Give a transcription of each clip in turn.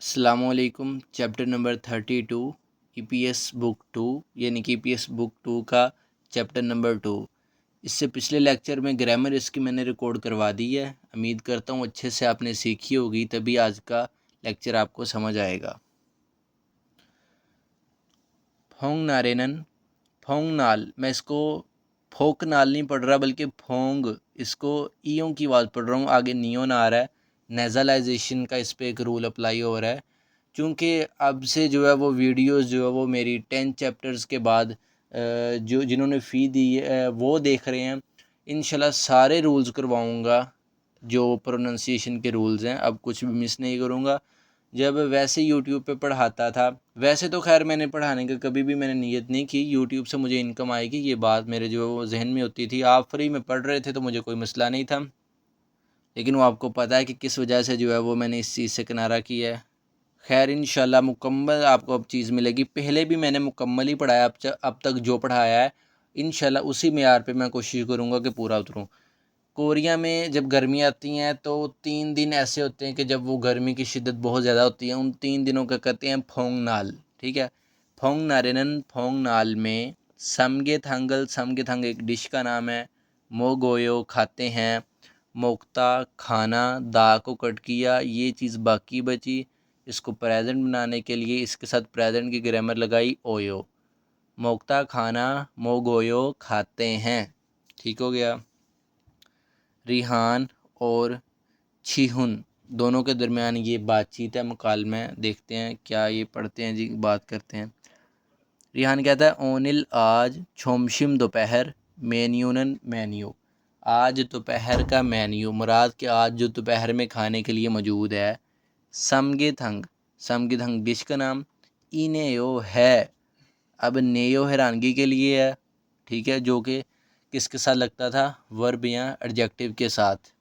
अस्सलामुअलैकुम। Chapter number 32 EPS book 2 यानी कि ईपीएस बुक 2 का चैप्टर नंबर 2। इससे पिछले लेक्चर में ग्रामर इसकी मैंने रिकॉर्ड करवा दी है। उम्मीद करता हूँ अच्छे से आपने सीखी होगी, तभी आज का लेक्चर आपको समझ आएगा। फोंग नारेनन, फोंग नाल, मैं इसको फोक नाल नहीं पढ़ रहा बल्कि फोंग, इसको ईयों की आवाज़ पढ़ रहा हूँ। आगे नियोन आ रहा है, नेज़लाइजेशन का इस पर एक रूल अप्लाई हो रहा है। क्योंकि अब से जो है वो वीडियोस जो है वो मेरी 10 चैप्टर्स के बाद जो जिन्होंने फ़ी दी है वो देख रहे हैं। इंशाल्लाह सारे रूल्स करवाऊँगा जो प्रोनाउंसिएशन के रूल्स हैं, अब कुछ भी मिस नहीं करूँगा। जब वैसे यूट्यूब पे पढ़ाता था, वैसे तो खैर मैंने पढ़ाने का कभी भी मैंने नीयत नहीं की, यूट्यूब से मुझे इनकम आएगी ये बात मेरे जो वो जहन में होती थी। आप फ्री में पढ़ रहे थे तो मुझे कोई मसला नहीं था, लेकिन वो आपको पता है कि किस वजह से जो है वो मैंने इस चीज़ से किनारा किया है। खैर इंशाल्लाह मुकम्मल आपको अब चीज़ मिलेगी। पहले भी मैंने मुकम्मल ही पढ़ाया, अब तक जो पढ़ाया है इंशाल्लाह उसी मेयार पे मैं कोशिश करूँगा कि पूरा उतरूँ। कोरिया में जब गर्मी आती हैं तो 3 दिन ऐसे होते हैं कि जब वो गर्मी की शिद्दत बहुत ज़्यादा होती है, उन 3 दिनों का कहते हैं फोंग नाल। ठीक है, फोंग नारेनन, फोंग नाल में समगे थंगल, समगे थंग एक डिश का नाम है। मोगोयो खाते हैं, मोक्ता खाना, दा को कट किया, ये चीज़ बाकी बची। इसको प्रेजेंट बनाने के लिए इसके साथ प्रेजेंट की ग्रामर लगाई ओयो। मोक्ता खाना, मोगोयो खाते हैं। ठीक हो गया। रिहान और छिहुन दोनों के दरमियान ये बातचीत है, मुकालमा है। देखते हैं क्या ये पढ़ते हैं जी, बात करते हैं। रिहान कहता है ओनिल आज, छोमशिम दोपहर, मेन्यूनन मेन्यू, आज दोपहर का मेन्यू, मुराद के आज जो दोपहर में खाने के लिए मौजूद है। समगे थंग, समगे थंग डिश का नाम। इनेयो है, अब नेयो हैरानगी के लिए है। ठीक है, जो कि किसके साथ लगता था, वर्ब या एडजेक्टिव के साथ।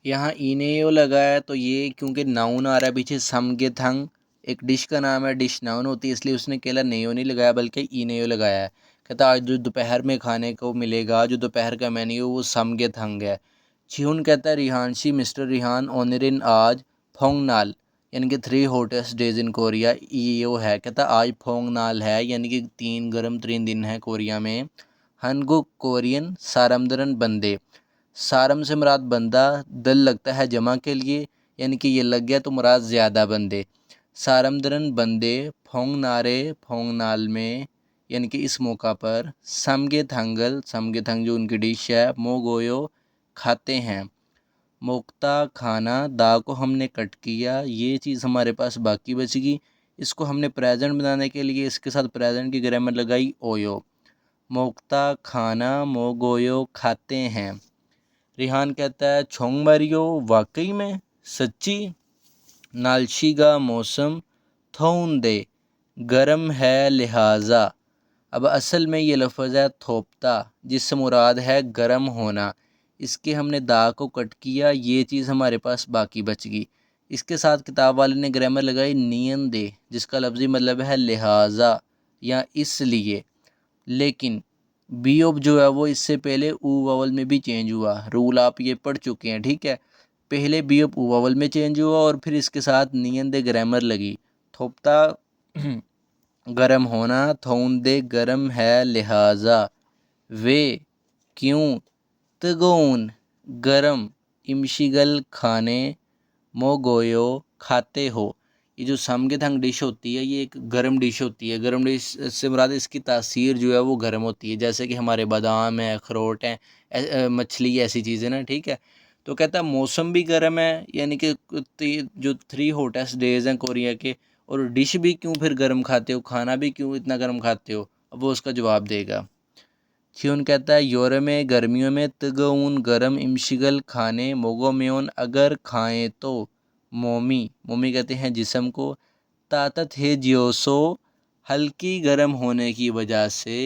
यहाँ इनेयो लगा है तो ये क्योंकि नाउन आ रहा है पीछे, समगे थंग एक डिश का नाम है, डिश नाउन होती है, इसलिए उसने केवल नेयो नहीं लगाया बल्कि इनेयो लगाया है। कहता आज जो दोपहर में खाने को मिलेगा, जो दोपहर का मेन्यू वो समगे थंग है। छिहुन कहता है रिहानशी, मिस्टर रिहान ओनरिन आज फोंग नाल यानी कि 3 हॉटेस्ट डेज इन कोरिया ईयो है। कहता आज फोंग नाल है यानी कि 3 गर्म तरीन दिन है कोरिया में। हनगुक कोरियन सारमदरन बंदे, सारम से मुराद बंदा, दल लगता है जमा के लिए यानी कि ये लग गया तो मुराद ज़्यादा बंदे। सारमदरन बंदे फोंग नारे, फोंग नाल में यानी कि इस मौका पर। समगे थंगल, समगे थंग जो उनकी डिश है। मोगोयो खाते हैं। मोक्ता खाना, दा को हमने कट किया, ये चीज़ हमारे पास बाकी बचेगी। इसको हमने प्रेजेंट बनाने के लिए इसके साथ प्रेजेंट की ग्रामर लगाई ओयो। मोक्ता खाना, मोगोयो खाते हैं। रिहान कहता है छोंग मारियो, वाकई में, सच्ची। नालशीगा मौसम, थोंदे गर्म है लिहाजा, अब असल में ये लफ्ज़ है थोपता जिससे मुराद है गर्म होना। इसके हमने दा को कट किया, ये चीज़ हमारे पास बाकी बच गई। इसके साथ किताब वाले ने ग्रामर लगाई नियन दे, जिसका लफ्ज़ी मतलब है लिहाजा या इसलिए। लेकिन बी ऑफ जो है वो इससे पहले ऊ वावल में भी चेंज हुआ। रूल आप ये पढ़ चुके हैं, ठीक है। पहले बी ऑफ ऊ वावल में चेंज हुआ और फिर इसके साथ नियन दे ग्रामर लगी। थोपता गरम होना, थोंदे गरम है लिहाजा। वे क्यों, तगोन गरम, इमशिगल खाने, मोगोयो खाते हो। ये जो समगेथंग डिश होती है ये एक गर्म डिश होती है। गर्म डिश से मुराद इसकी तासीर जो है वो गर्म होती है, जैसे कि हमारे बादाम है, अखरोट हैं, मछली ऐसी चीज़ें ना। ठीक है, तो कहता है मौसम भी गर्म है यानी कि जो 3 हॉटेस्ट डेज हैं कोरिया के, और डिश भी क्यों फिर गर्म खाते हो, खाना भी क्यों इतना गर्म खाते हो। अब वो उसका जवाब देगा। च्यून कहता है यूरोप में गर्मियों में तगउन गरम, इमशिगल खाने, मोगोम्योन अगर खाएं तो, मोमी, मोमी कहते हैं जिस्म को, ताकत है जियोसो हल्की गर्म होने की वजह से।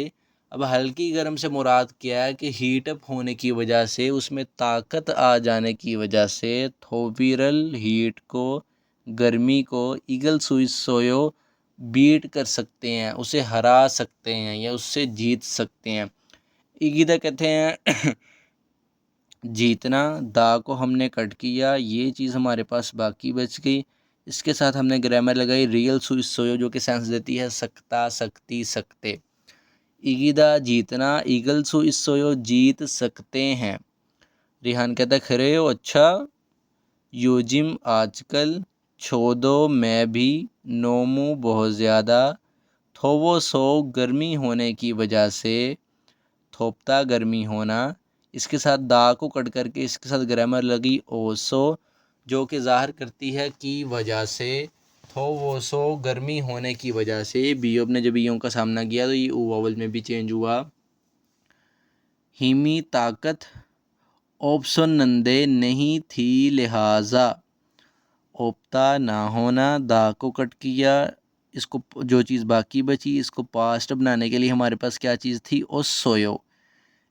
अब हल्की गर्म से मुराद क्या है कि हीट अप होने की वजह से, उसमें ताकत आ जाने की वजह से। थोपिरल हीट को, गर्मी को, ईगल सुई सोयो बीट कर सकते हैं, उसे हरा सकते हैं या उससे जीत सकते हैं। ईगिदा कहते हैं जीतना, दा को हमने कट किया, ये चीज़ हमारे पास बाकी बच गई। इसके साथ हमने ग्रामर लगाई रियल सोयो जो कि सेंस देती है सकता, सकती, सकते। ईगिदा जीतना, ईगल सोयो जीत सकते हैं। रिहान कहता है खरे हो, अच्छा। योजिम आजकल, छोदो मैं भी, नोमू बहुत ज़्यादा, थोवो सो गर्मी होने की वजह से, थोपता गर्मी होना। इसके साथ दा को कट करके इसके साथ ग्रामर लगी ओसो जो कि ज़ाहिर करती है की वजह से, थोवोसो गर्मी होने की वजह से। बीओब ने जब ईयों का सामना किया तो ये ऊ वावल में भी चेंज हुआ। हिमी ताकत, ऑप्शन नंदे नहीं थी लिहाजा, ओप्ता ना होना, दा को कट किया, इसको जो चीज़ बाकी बची इसको पास्ट बनाने के लिए हमारे पास क्या चीज़ थी, ओ सोयो।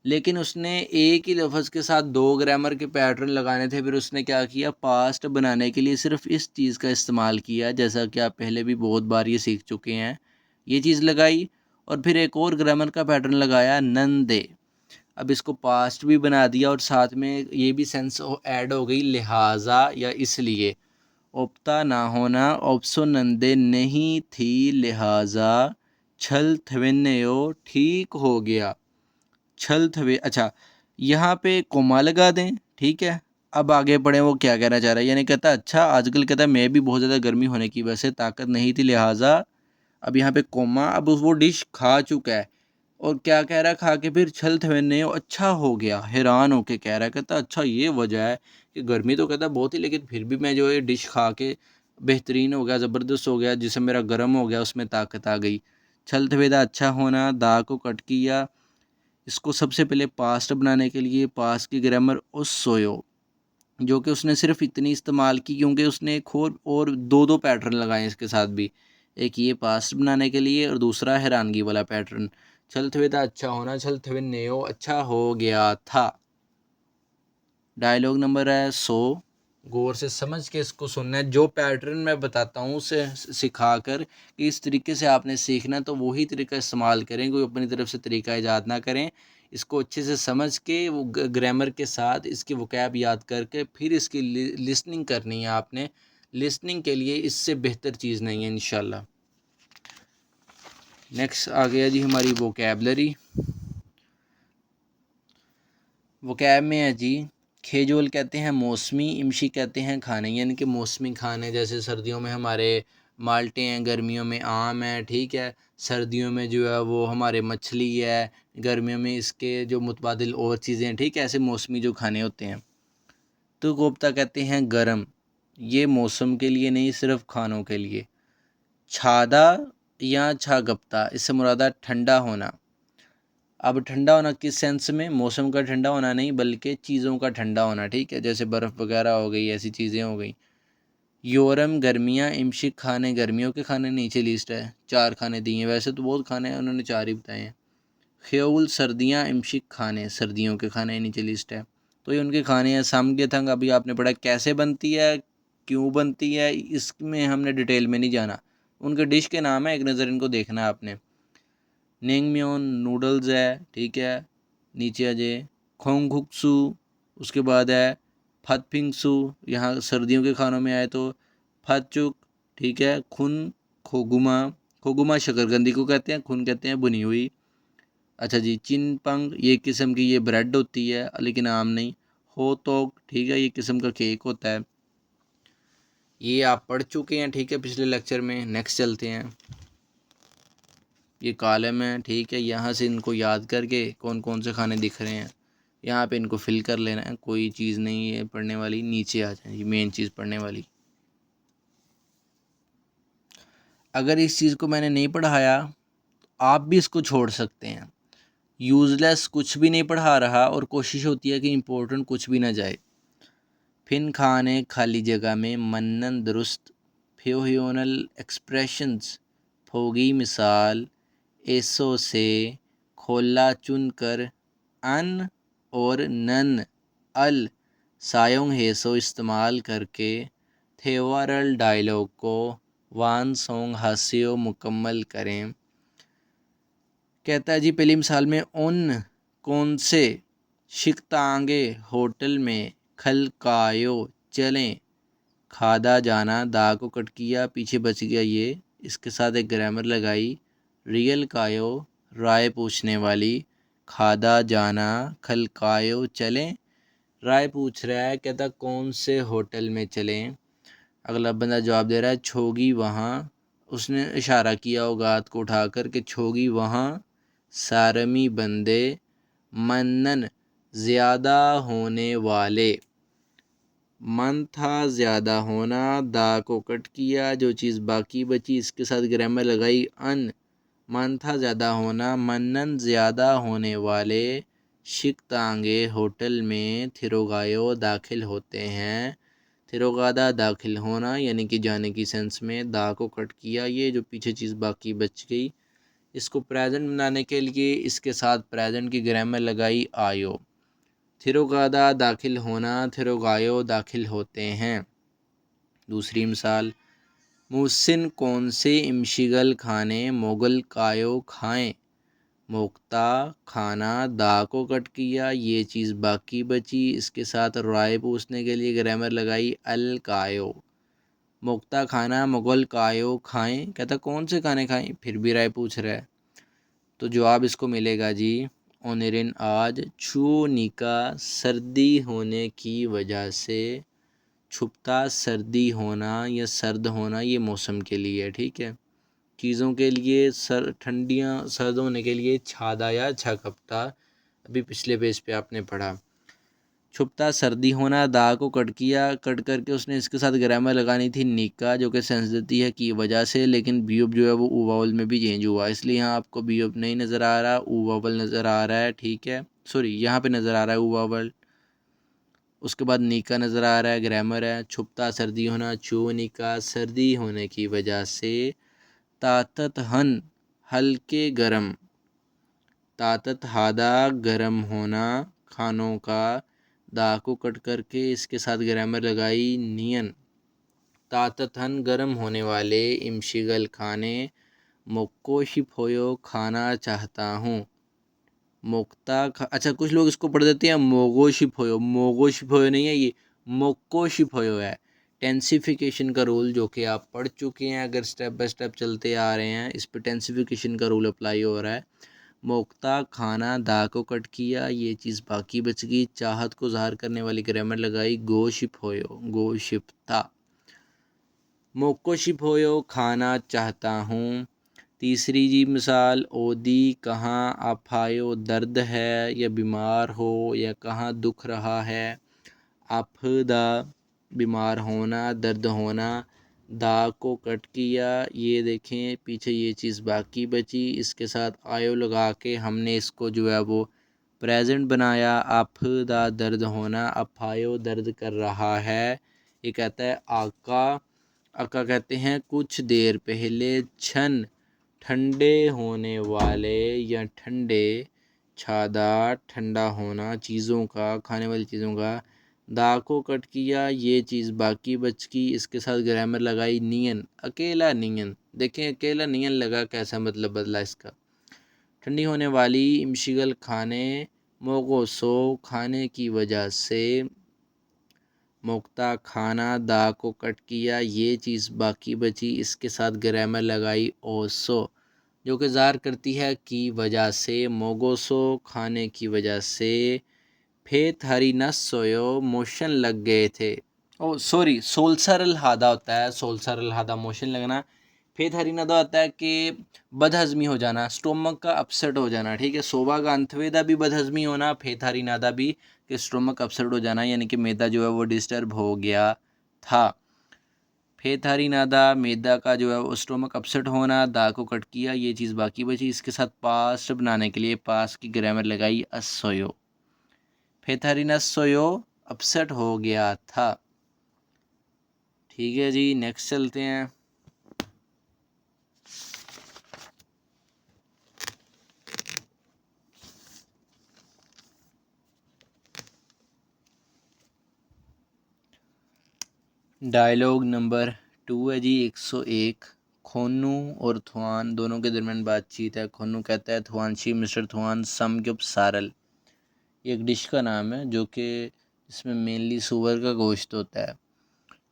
लेकिन उसने एक ही लफ्ज़ के साथ दो ग्रामर के पैटर्न लगाने थे, फिर उसने क्या किया, पास्ट बनाने के लिए सिर्फ इस चीज़ का इस्तेमाल किया, जैसा कि आप पहले भी बहुत बार ये सीख चुके हैं। ये चीज़ लगाई और फिर एक और ग्रामर का पैटर्न लगाया नंदे। अब इसको पास्ट भी बना दिया और साथ में ये भी सेंस ऐड हो गई लिहाजा या इसलिए। ओप्ता ना होना, ओप्सो नंदे नहीं थी लिहाजा, छल थवेन्यो ठीक हो गया, छल थवे। अच्छा, यहाँ पे कोमा लगा दें, ठीक है। अब आगे पढ़ें वो क्या कहना चाह रहा है, यानी कहता अच्छा आजकल कहता है मैं भी बहुत ज़्यादा गर्मी होने की वजह से ताकत नहीं थी लिहाजा, अब यहाँ पे कोमा, अब वो डिश खा चुका है और क्या कह रहा है, खा के फिर छल थवेन्यो अच्छा हो गया, हैरान होके कह रहा है, कहता अच्छा ये वजह है कि गर्मी तो कहता बहुत ही, लेकिन फिर भी मैं जो है डिश खा के बेहतरीन हो गया, ज़बरदस्त हो गया, जिससे मेरा गर्म हो गया उसमें ताकत आ गई। छल थवेदा अच्छा होना, दा को कट किया, इसको सबसे पहले पास्ट बनाने के लिए पास्ट की ग्रामर उस सोयो जो कि उसने सिर्फ इतनी इस्तेमाल की क्योंकि उसने एक और दो दो पैटर्न लगाए इसके साथ भी, एक ये पास्ट बनाने के लिए और दूसरा हैरानगी वाला पैटर्न। छल थवे था अच्छा होना, छल थवे नेयो अच्छा हो गया था। डायलॉग नंबर है 100। गौर से समझ के इसको सुनना है, जो पैटर्न मैं बताता हूँ उसे सिखा कर कि इस तरीके से आपने सीखना, तो वही तरीका इस्तेमाल करें, कोई अपनी तरफ से तरीका ईजाद ना करें। इसको अच्छे से समझ के वो ग्रामर के साथ इसकी वोकैब याद करके फिर इसकी लिसनिंग करनी है आपने। लिसनिंग के लिए इससे बेहतर चीज़ नहीं है इंशाल्लाह। नेक्स्ट आ गया जी हमारी वोकैबलरी। वोकैब में है जी खेजोल कहते हैं मौसमी, इमशी कहते हैं खाने, यानी कि मौसमी खाने, जैसे सर्दियों में हमारे माल्टे हैं, गर्मियों में आम है, ठीक है। सर्दियों में जो है वो हमारे मछली है, गर्मियों में इसके जो मुतबादिल और चीज़ें हैं, ठीक है, ऐसे मौसमी जो खाने होते हैं। तो कोफ्ता कहते हैं गरम, ये मौसम के लिए नहीं सिर्फ खानों के लिए। छादा या छागप्ता, इससे मुरादा ठंडा होना। अब ठंडा होना किस सेंस में, मौसम का ठंडा होना नहीं बल्कि चीज़ों का ठंडा होना, ठीक है, जैसे बर्फ़ वगैरह हो गई, ऐसी चीज़ें हो गई। योरम गर्मियाँ, इमशिक खाने गर्मियों के खाने, नीचे लिस्ट है 4 खाने दिए हैं, वैसे तो बहुत खाने हैं, उन्होंने 4 ही बताए हैं। ख्योल सर्दियाँ, इमशिक खाने सर्दियों के खाने, नीचे लिस्ट है। तो ये उनके खाने हैं। सामग्यथंग अभी आपने पढ़ा कैसे बनती है, क्यों बनती है, इसमें हमने डिटेल में नहीं जाना, उनके डिश के नाम है, एक नज़र इनको देखना है आपने। नेंगम्योन नूडल्स है, ठीक है, नीचे आ जाए। खोंगखुक्सू, उसके बाद है फतपिंगसू, यहाँ सर्दियों के खानों में आए तो फतचुक, ठीक है। खुन खोगुमा, खोगुमा शकरकंदी को कहते हैं, खुन कहते हैं बुनी हुई। अच्छा जी, चिनपंग ये किस्म की ये ब्रेड होती है लेकिन आम नहीं। हो तोक, ठीक है, ये किस्म का केक होता है। ये आप पढ़ चुके हैं, ठीक है, पिछले लेक्चर में। नेक्स्ट चलते हैं। ये कॉलम है, ठीक है, यहाँ से इनको याद करके कौन कौन से खाने दिख रहे हैं यहाँ पे इनको फिल कर लेना है, कोई चीज़ नहीं है पढ़ने वाली, नीचे आ जाए, ये मेन चीज़ पढ़ने वाली। अगर इस चीज़ को मैंने नहीं पढ़ाया आप भी इसको छोड़ सकते हैं, यूज़लेस कुछ भी नहीं पढ़ा रहा और कोशिश होती है कि इम्पोर्टेंट कुछ भी ना जाए। फिन खाने खाली जगह में मन्नन दुरुस्त, फ्योहियोनल एक्सप्रेशंस, फोगी मिसाल, एसो से, खोला चुन कर, अन और नन अल सायोंग हेसो इस्तेमाल करके थेवारल डायलॉग को वान सोंग हास्यो मुकम्मल करें। कहता है जी पहली मिसाल में उन कौन से शिकतांगे होटल में खलकायो चलें, खादा जाना, दा को कट किया, पीछे बच गया ये, इसके साथ एक ग्रामर लगाई। रियल कायो, राय पूछने वाली। खादा जाना, खल कायो चलें। राय पूछ रहा है, कहता कौन से होटल में चलें। अगला बंदा जवाब दे रहा है छोगी वहाँ। उसने इशारा किया औगात को उठाकर कि छोगी वहाँ। सारमी बंदे, मन्नन ज़्यादा होने वाले। मन था ज़्यादा होना, दा को कट किया, जो चीज़ बाकी बची इसके साथ ग्रामर लगाई अन। मन था ज़्यादा होना, मन्नन ज़्यादा होने वाले। शिकतांगे होटल में, थिरोगायो दाखिल होते हैं। थिरोगादा दाखिल होना यानी कि जाने की सेंस में, दा को कट किया, ये जो पीछे चीज़ बाकी बच गई इसको प्रेजेंट बनाने के लिए इसके साथ प्रेजेंट की ग्रामर लगाई आयो। थिरोगादा दाखिल होना, थिरोगायो दाखिल होते हैं। दूसरी मिसाल, मुहसिन कौन से इमशिगल खाने मोगल कायो खाएं। मोक्ता खाना, दा को कट किया, ये चीज़ बाकी बची इसके साथ राय पूछने के लिए ग्रामर लगाई अल कायो। मोक्ता खाना मुगल कायो खाएं, कहता कौन से खाने खाएं, फिर भी राय पूछ रहा है। तो जवाब इसको मिलेगा जी ओनेरिन आज, छूनिका सर्दी होने की वजह से। छुपता सर्दी होना या सर्द होना ये मौसम के लिए है, ठीक है। चीज़ों के लिए ठंडियाँ सर्द होने के लिए छादा या छकपता, अभी पिछले पेज पे आपने पढ़ा। छुपता सर्दी होना, दा को कट किया, कट करके उसने इसके साथ ग्रामर लगानी थी निका, जो कि सेंस देती है की वजह से, लेकिन बीओब जो है वो ऊ वावल में भी चेंज हुआ, इसलिए यहाँ आपको बीओब नहीं नज़र आ रहा, ऊ वावल नज़र आ रहा है, ठीक है। सॉरी, यहाँ पे नज़र आ रहा है ऊ वावल, उसके बाद निका नज़र आ रहा है, ग्रामर है। छुपता सर्दी होना, चू निका सर्दी होने की वजह से। तातत हन हल्के गरम, तातत हादा गरम होना खानों का, दा को कट करके इसके साथ ग्रामर लगाई नियन। ताततन गर्म होने वाले, इमशिगल खाने, मोक्को शिफोयो खाना चाहता हूँ। अच्छा कुछ लोग इसको पढ़ देते हैं मोगो शिफोयो, मोगो शिफोयो नहीं है ये, मोक्को शिफोयो है। टेंसिफिकेशन का रूल जो कि आप पढ़ चुके हैं, अगर स्टेप बाय स्टेप चलते आ रहे हैं इस पे टेंसिफिकेशन का रूल अप्लाई हो रहा है। मोक्ता खाना, दा को कट किया, ये चीज़ बाकी बच गई, चाहत को ज़ाहिर करने वाली ग्रामर लगाई गोशिप होयो, गोशिपता। मोक्को होयो खाना चाहता हूँ। तीसरी जी मिसाल, ओदी कहाँ आफायो दर्द है या बीमार हो या कहाँ दुख रहा है। आफदा बीमार होना, दर्द होना, दा को कट किया, ये देखें पीछे ये चीज़ बाकी बची, इसके साथ आयो लगा के हमने इसको जो है वो प्रेजेंट बनाया। आफदा दर्द होना, अफायो दर्द कर रहा है। ये कहता है आका, आका कहते हैं कुछ देर पहले, छन ठंडे होने वाले या ठंडे, छादा ठंडा होना चीज़ों का, खाने वाली चीज़ों का, दा को कट किया, ये चीज़ बाकी बच गई, इसके साथ ग्रामर लगाई नियन, अकेला नियन। देखें अकेला नियन लगा कैसा मतलब बदला इसका। ठंडी होने वाली, इमशिगल खाने, मोगो सो खाने की वजह से, मोक्ता खाना, दा को कट किया, ये चीज़ बाकी बची, इसके साथ ग्रामर लगाई ओसो, जो कि ज़ाहिर करती है की वजह से, मोगोसो खाने की वजह से। फेत हरी नस सोयो, मोशन लग गए थे। ओ सॉरी, सोलसरल हादा होता है, सोलसरल हादा मोशन लगना। फेत हरी नदा होता है कि बदहजमी हो जाना, स्टोमक का अपसेट हो जाना, ठीक है। सोबा का अंतवेदा भी बदहजमी होना, फेत हरी नादा भी कि स्टोमक अपसेट हो जाना, यानी कि मैदा जो है वो डिस्टर्ब हो गया था। फेथारी नादा, मैदा का जो है वो स्टोमक अपसेट होना, दा को कट किया, ये चीज़ बाकी बची, इसके साथ पास्ट बनाने के लिए पास की ग्रामर लगाई असोयो। फेथारी नसोयो अपसेट हो गया था। ठीक है जी, नेक्स्ट चलते हैं। डायलॉग नंबर 2 है जी, 101। खोनू और थुआन दोनों के दरमियान बातचीत है। खोनू कहता है थुआनशी मिस्टर थुआन समग्युप सारल, ये एक डिश का नाम है जो कि इसमें मेनली सूअर का गोश्त होता है।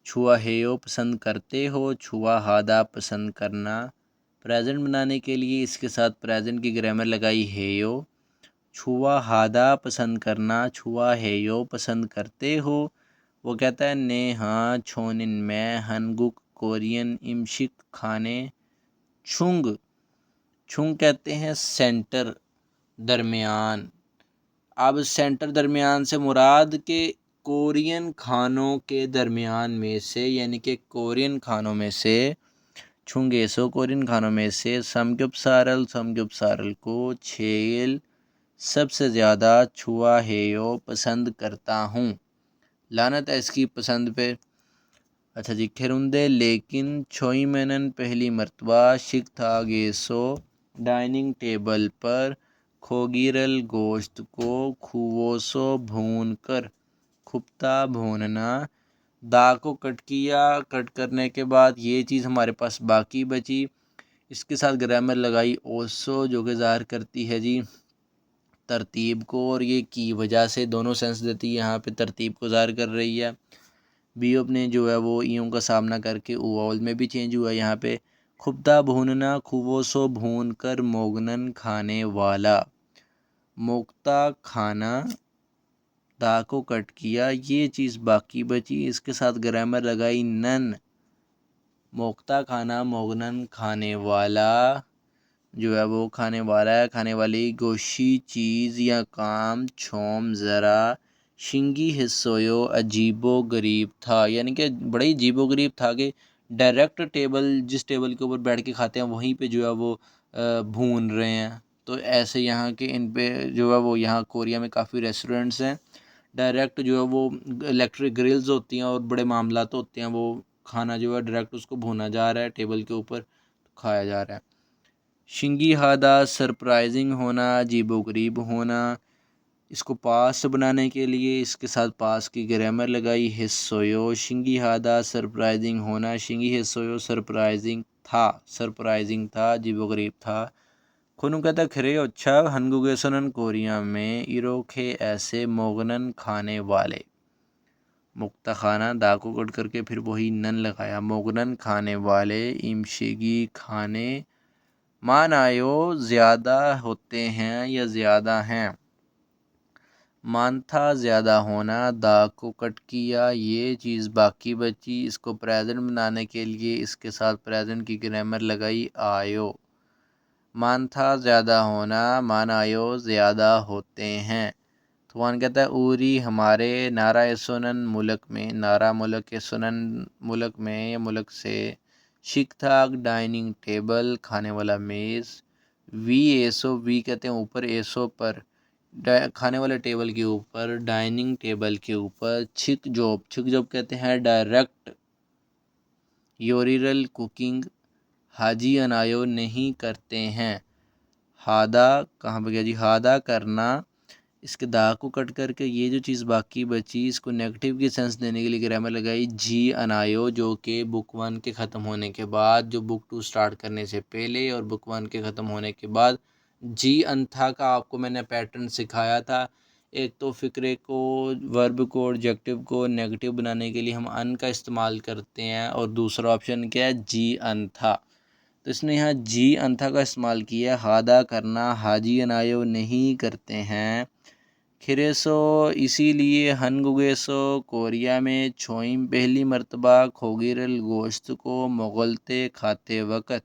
छुआ हेयो पसंद करते हो, छुआ हादा पसंद करना। प्रेजेंट बनाने के लिए इसके साथ प्रेजेंट की ग्रामर लगाई हेयो। छुआ हादा पसंद करना, छुआ हेयो पसंद करते हो। वो कहता है ने हाँ छोनिन में हनगुक कोरियन इमशिक खाने। छुंग, छुंग कहते हैं सेंटर, दरमियान। अब सेंटर दरमियान से मुराद के कोरियन खानों के दरमियान में से, यानी कि कोरियन खानों में से, छुंगेसो कोरियन खानों में से समग्युपसारल को छेल सबसे ज़्यादा छुआ हेयो पसंद करता हूँ। लानत है इसकी पसंद पे। अच्छा जी, खिरुंदे लेकिन छोईमेनन पहली मर्तबा शिक था गेसो डाइनिंग टेबल पर खोगिरल गोश्त को खुवोसो भून कर। खुप्ता भूनना, दा को कट किया, कट करने के बाद ये चीज़ हमारे पास बाकी बची। इसके साथ ग्रामर लगाई ओसो, जो कि ज़ाहिर करती है जी तरतीब को, और ये की वजह से दोनों सेंस देती है। यहाँ पे तरतीब को ज़ाहिर कर रही है। बीओप ने जो है वो ईयों का सामना करके ओवल में भी चेंज हुआ है यहाँ पे। खुब्दा भूनना, खुवोसो भून कर मोगनन खाने वाला। मोक्ता खाना, दा को कट किया, ये चीज़ बाकी बची। इसके साथ ग्रामर लगाई नन। मोक्ता खाना मोगनन खाने वाला जो है वो खाने वाला है, खाने वाली गोशी चीज़ या काम। छोम ज़रा शिंगी हिस्सोयो अजीबो गरीब था, यानी कि बड़ा ही अजीबो गरीब था कि डायरेक्ट टेबल, जिस टेबल के ऊपर बैठ के खाते हैं वहीं पे जो है वो भून रहे हैं। तो ऐसे यहाँ के इन पे जो है वो, यहाँ कोरिया में काफ़ी रेस्टोरेंट्स हैं, डायरेक्ट जो है वो इलेक्ट्रिक ग्रिल्स होती हैं और बड़े मामलात होते हैं, वो खाना जो है डायरेक्ट उसको भूना जा रहा है, टेबल के ऊपर खाया जा रहा है। शिंगी हादा सरप्राइजिंग होना, अजीबोगरीब होना। इसको पास बनाने के लिए इसके साथ पास की ग्रामर लगाई हिस्सोयो। शिंगी हादा सरप्राइजिंग होना, शिंगी हिस्सोयो सरप्राइजिंग था, सरप्राइजिंग था, अजीबोगरीब था। खुनु कहता खरे अच्छा हनगुगे सुनन कोरिया में इरोखे ऐसे मोगनन खाने वाले। मुक्ता खाना, दा को कट करके फिर वही नन लगाया, मोगनन खाने वाले, इमशिगी खाने। मान आयो ज़्यादा होते हैं या ज़्यादा हैं। मानथा ज़्यादा होना, दा को कट किया, ये चीज़ बाकी बची। इसको प्रेजेंट बनाने के लिए इसके साथ प्रेजेंट की ग्रामर लगाई आयो। मानथा ज़्यादा होना, मान आयो ज़्यादा होते हैं। तो वन कहता है उरी हमारे नारा सुनन मुल्क में, नारा मुल्क के सुनन मुल्क में या मुल्क से। शिक थाक डाइनिंग टेबल खाने वाला मेज़। वी एसो, वी कहते हैं ऊपर, एसो पर, खाने वाले टेबल के ऊपर, डाइनिंग टेबल के ऊपर। छिक जॉब, छिक जॉब कहते हैं डायरेक्ट योरिरल कुकिंग, हाजी अनायो नहीं करते हैं। हादा कहाँ पे गया जी, हादा करना। इसके दा को कट करके ये जो चीज़ बाकी बची, इसको नेगेटिव की सेंस देने के लिए ग्रामर लगाई जी अनायो, जो कि बुक 1 के ख़त्म होने के बाद, जो बुक 2 स्टार्ट करने से पहले और बुक 1 के ख़त्म होने के बाद जी अंथा का आपको मैंने पैटर्न सिखाया था। एक तो फ़िक्रे को, वर्ब को, ऑब्जेक्टिव को नेगेटिव बनाने के लिए हम अन का इस्तेमाल करते हैं, और दूसरा ऑप्शन क्या है, जी अंथा। तो इसने यहाँ जी अंथा का इस्तेमाल किया। हादा करना, हाजी अनायो नहीं करते हैं। खिरेसो इसीलिए हनगुगेसो कोरिया में छोइम पहली मर्तबा खोगिरल गोश्त को मोगलते खाते वक़्त।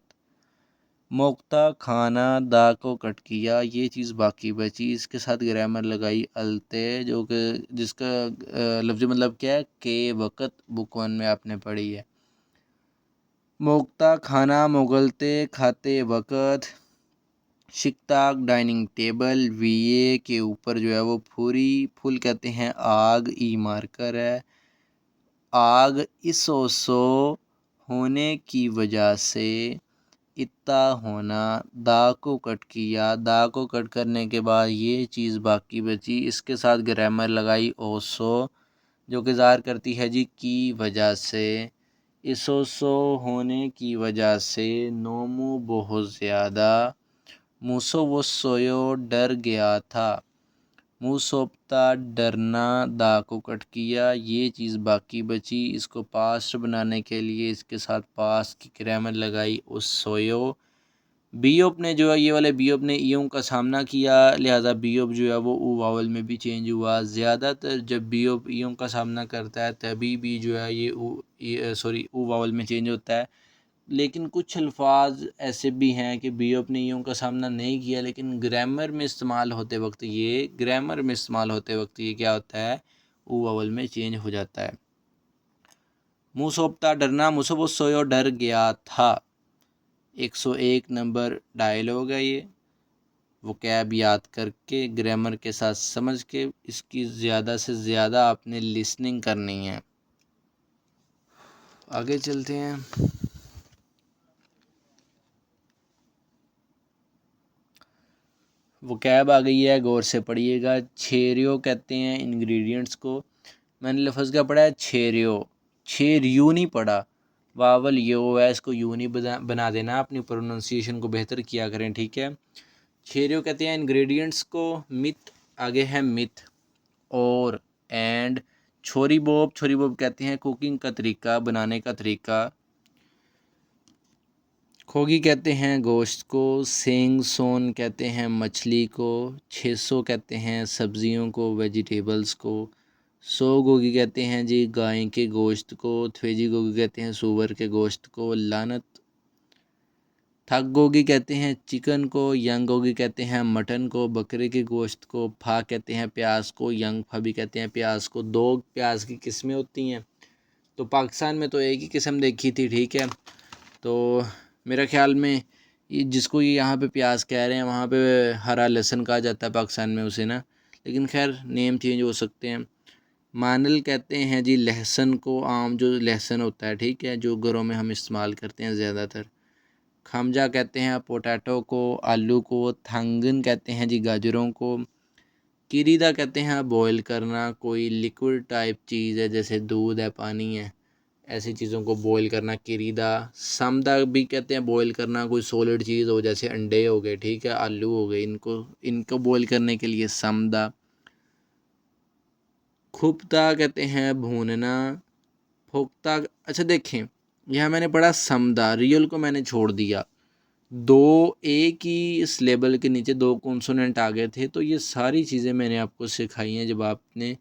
मोक्ता खाना, दा को कट किया, ये चीज़ बाकी बची। इसके साथ ग्रामर लगाई अलते, जो कि जिसका लफ्ज़ी मतलब क्या है, के वक़्त, बुक 1 में आपने पढ़ी है। मोक्ता खाना मोगलते खाते वक़्त। शिकताक डाइनिंग टेबल, वीए के ऊपर जो है वो फूरी, फुल कहते हैं आग, ई मार्कर है। आग इसोसो होने की वजह से, इतना होना, दा को कट किया, दा को कट करने के बाद ये चीज़ बाकी बची। इसके साथ ग्रामर लगाई ओसो, जो कि ज़ाहिर करती है जी की वजह से। इसोसो होने की वजह से, नोमू बहुत ज़्यादा, मूसो वो सोयो डर गया था। मुँह सौंपता डरना, दा को कट किया, ये चीज़ बाकी बची। इसको पास्ट बनाने के लिए इसके साथ पास्ट की ग्रामर लगाई, उस सोयो। बीओप ने जो है, ये वाले बीओप ने ईयों का सामना किया, लिहाजा बीओप जो है वो ऊ वावल में भी चेंज हुआ। ज़्यादातर जब बीओप ईयों का सामना करता है तभी भी जो है ये ऊ वावल में चेंज होता है। लेकिन कुछ अल्फाज ऐसे भी हैं कि बीओप ने ईयों का सामना नहीं किया, लेकिन ग्रामर में इस्तेमाल होते वक्त ये क्या होता है, ऊ वावल में चेंज हो जाता है। मुँह सौंपता डरना, मुसो सोयो डर गया था। 101 नंबर डायलॉग है ये। वो कैब याद करके ग्रामर के साथ समझ के इसकी ज़्यादा से ज़्यादा आपने लिसनिंग करनी है। आगे चलते हैं। वो कैब आ गई है, गौर से पढ़िएगा। छेरियो कहते हैं इंग्रेडिएंट्स को। मैंने लफ्ज़ क्या पढ़ा है, छेरियो। छेरियो नहीं पढ़ा, वावल यो है, इसको यू नहीं बना देना, अपनी प्रोनाउंसिएशन को बेहतर किया करें, ठीक है। छेरियो कहते हैं इंग्रेडिएंट्स को। मिथ आगे है मिथ और एंड। छोरी बोब कहते हैं कुकिंग का तरीका, बनाने का तरीका। खोगी कहते हैं गोश्त को। सेंग सोन कहते हैं मछली को। 600 कहते हैं सब्जियों को, वेजिटेबल्स को। सो गोगी कहते हैं जी गाय के गोश्त को। थ्वेजी गोगी कहते हैं सूअर के गोश्त को। लानत। थक गोगी कहते हैं चिकन को। यंग गोगी कहते हैं मटन को, बकरे के गोश्त को। फा कहते हैं प्याज को। यंग फा भी कहते हैं प्याज को। दो प्याज की किस्में होती हैं, तो पाकिस्तान में तो एक ही किस्म देखी थी, ठीक है। तो मेरा ख्याल में ये जिसको ये यहाँ पे प्याज कह रहे हैं वहाँ पे हरा लहसुन कहा जाता है पाकिस्तान में उसे ना, लेकिन खैर नेम चेंज हो सकते हैं। मानल कहते हैं जी लहसुन को, आम जो लहसुन होता है, ठीक है, जो घरों में हम इस्तेमाल करते हैं ज़्यादातर। खमजा कहते हैं पोटैटो को, आलू को। थांगन कहते हैं जी गाजरों को। किरीदा कहते हैं बॉईल करना, कोई लिक्विड टाइप चीज़ है जैसे दूध है, पानी है, ऐसी चीज़ों को बॉईल करना किरीदा। समदा भी कहते हैं बॉईल करना, कोई सॉलिड चीज़ हो जैसे अंडे हो गए, ठीक है, आलू हो गए, इनको बॉईल करने के लिए समदा। खुप्ता कहते हैं भूनना। फोक्ता, अच्छा देखें, यहाँ मैंने पढ़ा समदा, रियल को मैंने छोड़ दिया। दो एक ही सिलेबल के नीचे दो कॉन्सोनेंट आ गए थे, तो ये सारी चीज़ें मैंने आपको सिखाई हैं जब आपने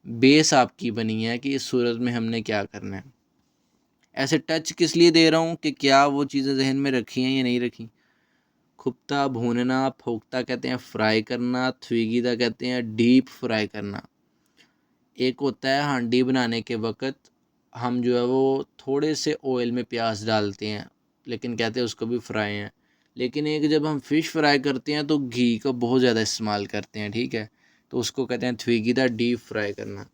बेस आपकी बनी है कि इस सूरत में हमने क्या करना है। ऐसे टच किस लिए दे रहा हूँ कि क्या वो चीज़ें जहन में रखी हैं या नहीं रखी। खुप्ता भूनना, फोक्ता कहते हैं फ्राई करना, थ्वीगीदा कहते हैं डीप फ्राई करना। एक होता है हांडी बनाने के वक्त हम जो है वो थोड़े से ऑयल में प्याज डालते हैं, लेकिन कहते हैं उसको भी फ्राई है। लेकिन एक जब हम फ़िश फ्राई करते हैं तो घी का बहुत ज़्यादा इस्तेमाल करते हैं, ठीक है, तो उसको कहते हैं थ्वीगीदा डीप फ्राई करना।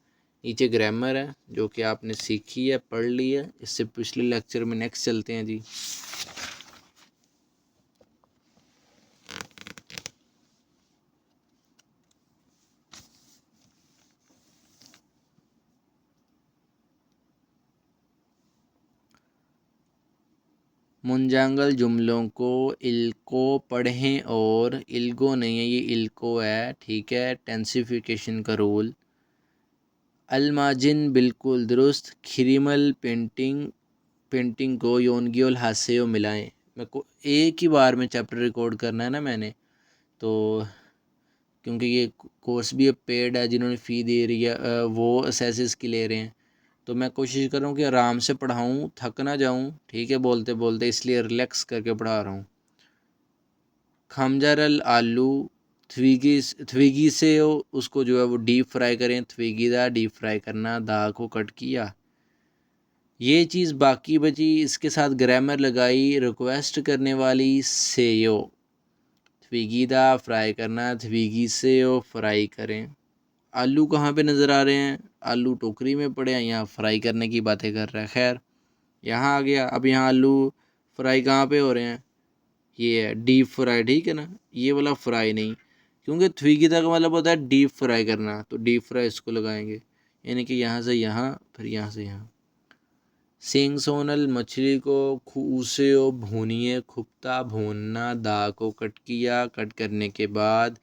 नीचे ग्रामर है जो कि आपने सीखी है, पढ़ ली है, इससे पिछले लेक्चर में। नेक्स्ट चलते हैं जी। मुंजांगल जुमलों को इल्को पढ़ें, और इल्गो नहीं है, ये इल्को है, ठीक है। टेंसिफिकेशन का रूल। अलमाजिन बिल्कुल दुरुस्त। खिरिमल पेंटिंग को योनगियोल हास्यो मिलाएं। मैं को एक ही बार में चैप्टर रिकॉर्ड करना है ना मैंने, तो क्योंकि ये कोर्स भी पेड है, जिन्होंने फ़ी दे रही है वो असेसिस की ले रहे हैं, तो मैं कोशिश कर रहा हूँ कि आराम से पढ़ाऊँ, थक ना जाऊँ, ठीक है, बोलते बोलते, इसलिए रिलैक्स करके पढ़ा रहा हूँ। खमजरल आलू। थ्वीगी से उसको जो है वो डीप फ्राई करें, थ्वीगी दा डीप फ्राई करना, दा को कट किया। ये चीज़ बाकी बची, इसके साथ ग्रामर लगाई, रिक्वेस्ट करने वाली सेयो। थ्वीगी दा फ्राई करना, थ्वीगी से फ्राई करें। आलू कहाँ पे नज़र आ रहे हैं, आलू टोकरी में पड़े हैं, यहाँ फ्राई करने की बातें कर रहा है। खैर यहाँ आ गया, अब यहाँ आलू फ्राई कहाँ पे हो रहे हैं, ये है डीप फ्राई, ठीक है ना, ये वाला फ्राई नहीं, क्योंकि थ्वीगिदा का मतलब होता है डीप फ्राई करना, तो डीप फ्राई इसको लगाएंगे, यानी कि यहाँ से यहाँ, फिर यहाँ से यहाँ। सेंग सोनल मछली को खूसे भूनिए, खुप्ता भूनना, दा को कट किया, कट करने के बाद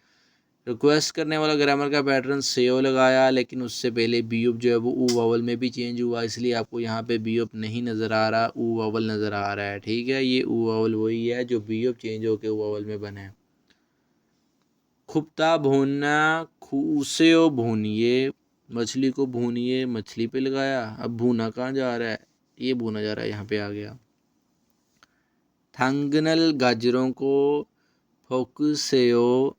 रिक्वेस्ट करने वाला ग्रामर का पैटर्न सेओ लगाया, लेकिन उससे पहले बीओप जो है वो ऊ वावल में भी चेंज हुआ, इसलिए आपको यहाँ पे बीओप नहीं नज़र आ रहा, ऊ वावल नज़र आ रहा है। ठीक है, ये ऊ वावल वही है जो बीओप चेंज होकर ऊ वावल में बना है। खुप्ता भूनना, खुसेओ भूनिए, मछली को भूनिए, मछली पे लगाया। अब भूना कहाँ जा रहा है, ये भूना जा रहा है, यहाँ पे आ गया। थंगनल, गाजरों को फोकुसेओ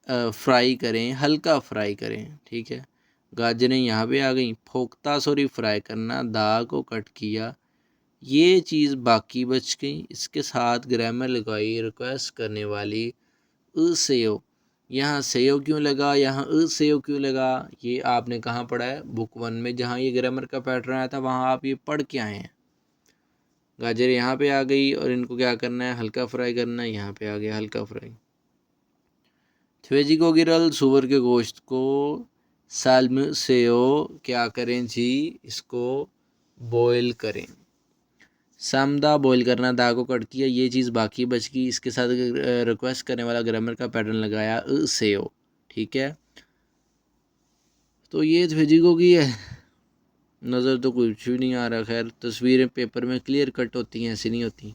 फ्राई करें, हल्का फ्राई करें। ठीक है, गाजरें यहाँ पे आ गई। फोक्ता सॉरी फ्राई करना, दा को कट किया, ये चीज़ बाकी बच गई। इसके साथ ग्रामर लगाई रिक्वेस्ट करने वाली सेयो। यहाँ सेयो क्यों लगा, यहाँ सेयो क्यों लगा, ये आपने कहाँ पढ़ा है, बुक 1 में जहाँ ये ग्रामर का पैटर्न आया था वहाँ आप ये पढ़ के आए हैं। गाजर यहाँ पे आ गई और इनको क्या करना है, हल्का फ्राई करना है, यहाँ पे आ गया हल्का फ्राई। थ्वेजी को गिरल, सुअर के गोश्त को साल्म सेयो क्या करें जी, इसको बॉयल करें। सामदा बॉयल करना, दा को कट किया, ये चीज़ बाकी बच गई। इसके साथ रिक्वेस्ट करने वाला ग्रामर का पैटर्न लगाया सेयो। ठीक है, तो ये थ्वेजिको की है। नज़र तो कुछ भी नहीं आ रहा। खैर, तस्वीरें पेपर में क्लियर कट होती हैं, ऐसी नहीं होती।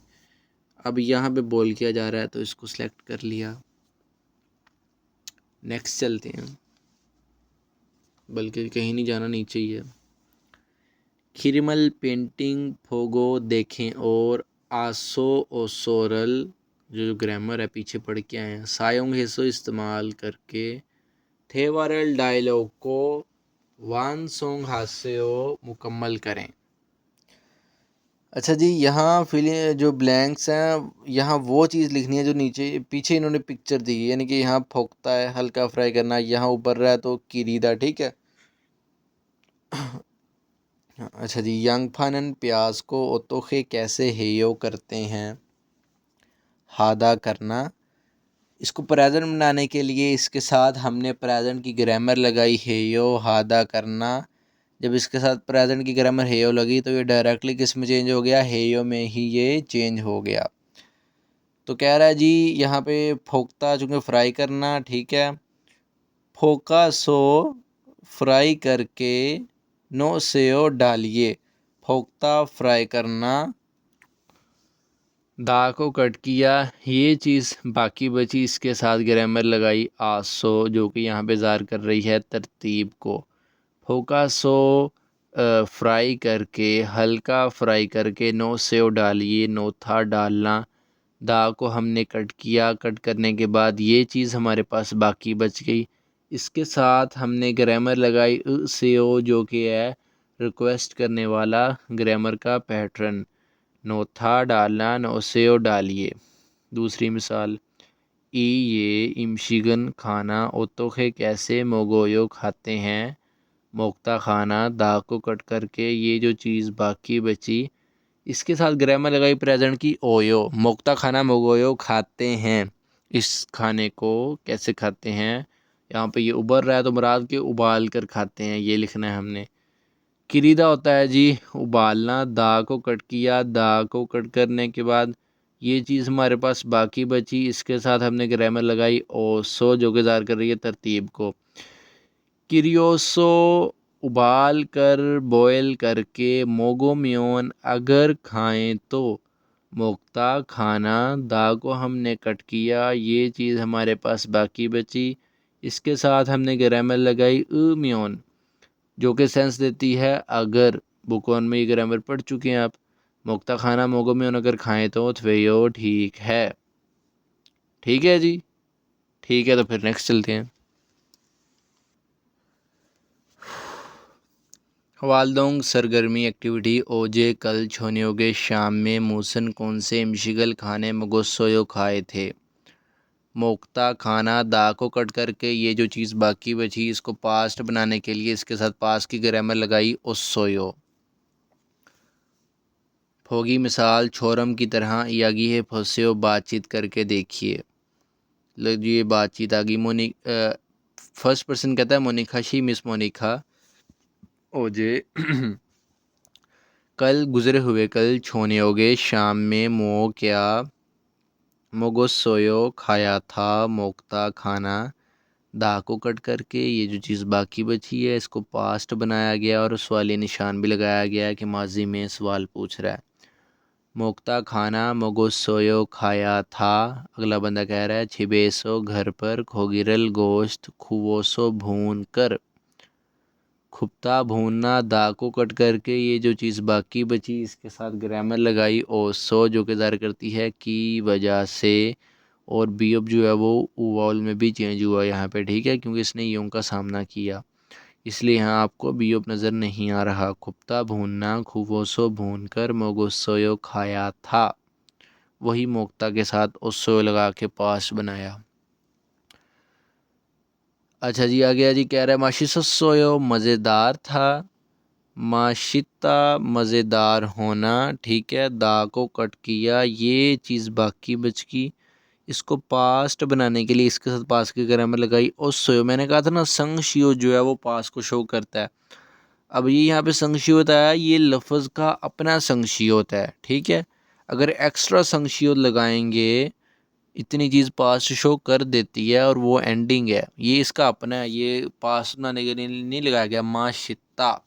अब यहाँ पे बॉयल किया जा रहा है तो इसको सिलेक्ट कर लिया। नेक्स्ट चलते हैं, बल्कि कहीं नहीं जाना, नीचे ही है। खिरमल पेंटिंग फोगो देखें और आसो ओसोरल, जो ग्रामर है पीछे पढ़ के आए हैं, सायोंग हेसो इस्तेमाल करके थेवारल डायलॉग को वान सोंग हास्यो मुकम्मल करें। अच्छा जी, यहाँ फिल जो ब्लैंक्स हैं, यहाँ वो चीज़ लिखनी है जो नीचे पीछे इन्होंने पिक्चर दी है, यानी कि यहाँ फोकता है, हल्का फ्राई करना, यहाँ ऊपर रहा है तो किरीदा। ठीक है, अच्छा जी, यंग फानन प्याज को ओतोखे कैसे हेयो करते हैं, हादा करना। इसको प्रेजेंट बनाने के लिए इसके साथ हमने प्रेजेंट की ग्रामर लगाई, हेयो हादा करना। जब इसके साथ प्रेजेंट की ग्रामर हेयो लगी तो ये डायरेक्टली किस में चेंज हो गया, हेयो में ही ये चेंज हो गया। तो कह रहा है जी यहाँ पे फोकता चूँकि फ्राई करना, ठीक है, फोका सो फ्राई करके नो सेयो डालिए। फोकता फ्राई करना, दा को कट किया, ये चीज़ बाकी बची। इसके साथ ग्रामर लगाई आसो, जो कि यहाँ पे ज़ाहिर कर रही है तरतीब को। फोका सो फ्राई करके, हल्का फ्राई करके, नो सेव डालिए, नो था डालना। दा को हमने कट किया, कट करने के बाद ये चीज़ हमारे पास बाकी बच गई। इसके साथ हमने ग्रामर लगाई सेओ, जो कि है रिक्वेस्ट करने वाला ग्रामर का पैटर्न। नो था डालना, नो सेओ डालिए। दूसरी मिसाल, ई ये इमशिगन खाना, ओतोखे कैसे मोगोयो खाते हैं, मोक्ता खाना, दा को कट करके, ये जो चीज़ बाकी बची, इसके साथ ग्रामर लगाई प्रेजेंट की ओयो। मोक्ता खाना मोगोयो खाते हैं, इस खाने को कैसे खाते हैं, यहाँ पे ये उबर रहा है तो मुराद के उबाल कर खाते हैं, ये लिखना है हमने। किरीदा होता है जी उबालना, दा को कट किया, दा को कट करने के बाद ये चीज़ हमारे पास बाकी बची। इसके साथ हमने ग्रामर लगाई ओसो, जो कि ज़ाहिर कर रही है तरतीब को। किरियोसो उबाल कर, बॉयल करके, मोगोम्योन अगर खाएं तो, मोक्ता खाना, दा को हमने कट किया, ये चीज़ हमारे पास बाकी बची। इसके साथ हमने ग्रामर लगाई म्योन, जो कि सेंस देती है अगर। बुक वन में ये ग्रामर पढ़ चुके हैं आप। मोक्ता खाना मोगोम्योन अगर खाएं तो थ्वेयो ठीक है। ठीक है जी, ठीक है, तो फिर नेक्स्ट चलते हैं। हवालदोंग सरगर्मी एक्टिविटी ओजे कल छोनियोगे शाम में मूसन कौन से इमशिगल खाने मगोसोयो खाए थे। मोक्ता खाना, दा को कट करके, ये जो चीज़ बाकी बची इसको पास्ट बनाने के लिए इसके साथ पास की ग्रामर लगाई ओसोयो। फोगी मिसाल, छोरम की तरह यागी है फंसे बातचीत करके देखिए। ये बातचीत आ गई। फर्स्ट पर्सन कहता है मोनिका, शी मिस मोनिका ओजे कल गुजरे हुए कल छोनियोगे शाम में मो क्या मोगो सोयो खाया था, मोक्ता खाना, दा को कट करके ये जो चीज़ बाकी बची है इसको पास्ट बनाया गया और सवाली निशान भी लगाया गया है कि माजी में सवाल पूछ रहा है। मोक्ता खाना, मोगो सोयो खाया था, अगला बंदा कह रहा है छिबेसो घर पर, खोगिरल गोश्त, खुवोसो भून कर, खुप्ता भूनना, दा को कट करके ये जो चीज़ बाकी बची इसके साथ ग्रामर लगाई ओसो जो कि ज़ाहिर करती है की वजह से, और बी अब जो है वो वॉल में भी चेंज हुआ यहाँ पे, ठीक है, क्योंकि इसने यूं का सामना किया, इसलिए यहाँ आपको बी अब नज़र नहीं आ रहा। खुप्ता भूनना, खुवोसो भून कर, मोगोसोयो खाया था, वही मोक्ता के साथ ओसो लगा के पास बनाया। अच्छा जी, आ गया जी, कह रहा है माशिसोयो मज़ेदार था, माशिता मज़ेदार होना, ठीक है, दा को कट किया, ये चीज़ बाकी बच गई, इसको पास्ट बनाने के लिए इसके साथ पास की ग्रामर लगाई ओसोयो। मैंने कहा था ना संगशियो जो है वो पास को शो करता है। अब ये यहाँ पे संगशियो होता है, ये लफ्ज़ का अपना संगशियो होता है, ठीक है। अगर एक्स्ट्रा संगशियो लगाएंगे इतनी चीज़ पास्ट शो कर देती है और वो एंडिंग है, ये इसका अपना है, ये पास्ट बनाने के लिए नहीं लगाया गया। माशिता,